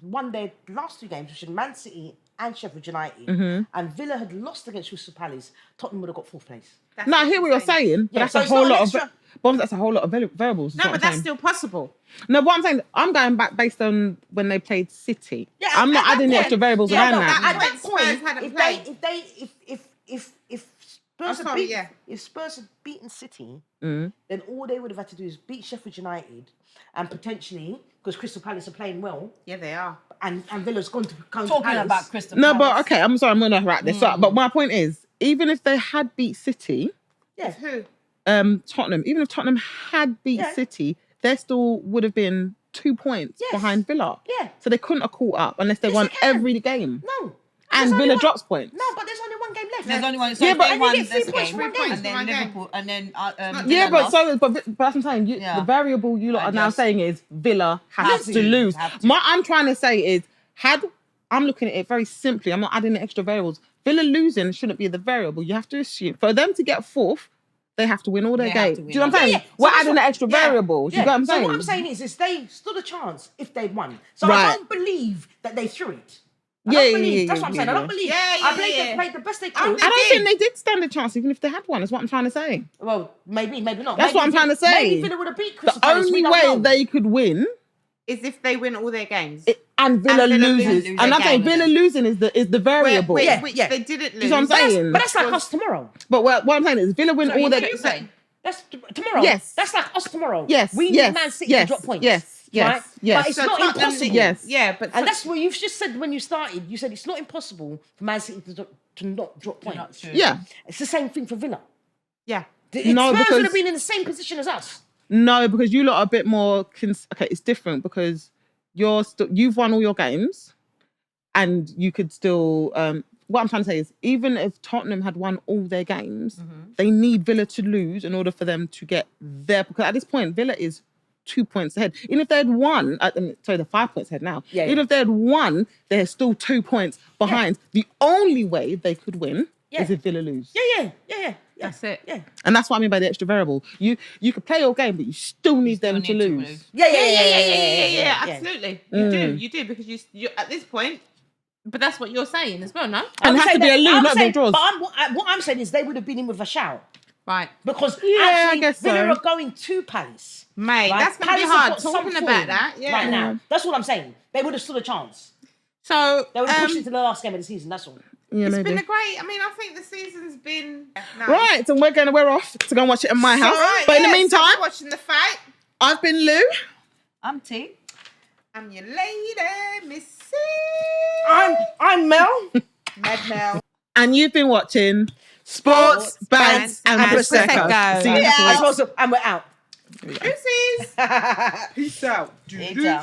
won their last 2 games, which is Man City and Sheffield United, and Villa had lost against Crystal Palace, Tottenham would have got 4th place. That's No, I what hear what you're she's saying, but Yeah, that's so a it's whole not an lot extra- of Bombs. That's a whole lot of variables. is No, what but I'm that's saying. still possible. No, what I'm saying, I'm going back based on when they played City. Yeah, I'm not at that adding the point- extra variables yeah, around no, that. At that Spurs point, hadn't if played. Spurs Oh, had sorry, beat, yeah. if Spurs had beaten City, then all they would have had to do is beat Sheffield United, and potentially because Crystal Palace are playing well, Yeah, they are. and Villa's gone to come to Talking Palace. about Crystal No, Palace. but okay, I'm sorry, I'm going to wrap this up. But my point is, even if they had beat City, Yeah, Who? Tottenham, even if Tottenham had beat Yeah. City, there still would have been 2 points Yes. behind Villa. Yeah. So they couldn't have caught up unless they Yes, won they can. every game. no. And There's only Villa one- drops points. No, but there's only 1 game left. There's only one. So Yeah, if but- they And you won get 3 this points game, for 1 game. and then One game. Liverpool, and then Yeah, Villa but lost. but that's what I'm saying. Yeah. The variable you lot are now Adjust. saying is Villa has Have to to, lose. have to. What I'm trying to say is, I'm looking at it very simply. I'm not adding the extra variables. Villa losing shouldn't be the variable. You have to assume for them to get 4th, they have to win all their They have games. to Do win you know what I'm all saying? Yeah, so We're that's adding what- the extra variables. You get what I'm So saying? what I'm saying is they stood a chance if they'd won. So Right. I don't believe that they threw it. I Yeah, don't yeah, believe. yeah, That's what I'm yeah, saying. I yeah. don't believe. Yeah, I believe yeah. they played the best they Oh, could. they I don't did. think they did stand a chance, even if they had one. Is what I'm trying to say. Well, maybe not. That's Maybe what I'm trying to say. Maybe Villa would have beat Crystal The Palace. We only don't way know. they could win Is if they win all their games. and Villa Villa loses. lose And their I'm saying game. Villa losing is the variable. Which, Yeah, which yeah. they didn't lose. You see what I'm saying? But that's like us tomorrow. But what I'm saying is Villa win Sorry, all what their are you saying? That's tomorrow. Yes. That's like us tomorrow. Yes, We yes, need Man City yes, to drop points. yes, yes, right? yes. But it's So not Tottenham- impossible. Yes. Yeah, but And that's what you've just said when you started. You said it's not impossible for Man City to not drop points. Not true. Yeah. It's the same thing for Villa. yeah. No, Spurs because- would have been in the same position as us. No, because you lot are a bit more. Okay, it's different because you've won all your games, and you could still. What I'm trying to say is, even if Tottenham had won all their games, they need Villa to lose in order for them to get there. Because at this point, Villa is 2 points ahead. Even if they had won, they're 5 points ahead now. Yeah, Even yeah. if they had won, they're still 2 points behind. The only way they could win is if Villa lose. Yeah. That's it. Yeah. And that's what I mean by the extra variable. You could play your game, but you still need them to Still need lose. Yeah, absolutely. You do, because you at this point. But that's what you're saying as well, no? And it has to be a lose, I'm not saying, no draws. But what I'm saying is they would have been in with a shout. Right. Because Yeah, I actually, guess so. Villa are going to Palace. Mate, right? that's going to be Palace have hard got some talking form about that. Yeah. Right now. That's what I'm saying. They would have stood a chance. So, They would have pushed it to the last game of the season, that's all. Yeah, it's maybe. been I think the season's been... nice. Right, and we're off to go and watch it in my house. Right, but in the yeah, so meantime, we're watching the fight. I've been Lou. I'm T. I'm your lady, Miss C. I'm Mel. Mad Mel. And you've been watching Sports, Bands, and Prosecco. Prosecco. See you next week. And we're out. Deuces. Peace out. It's out.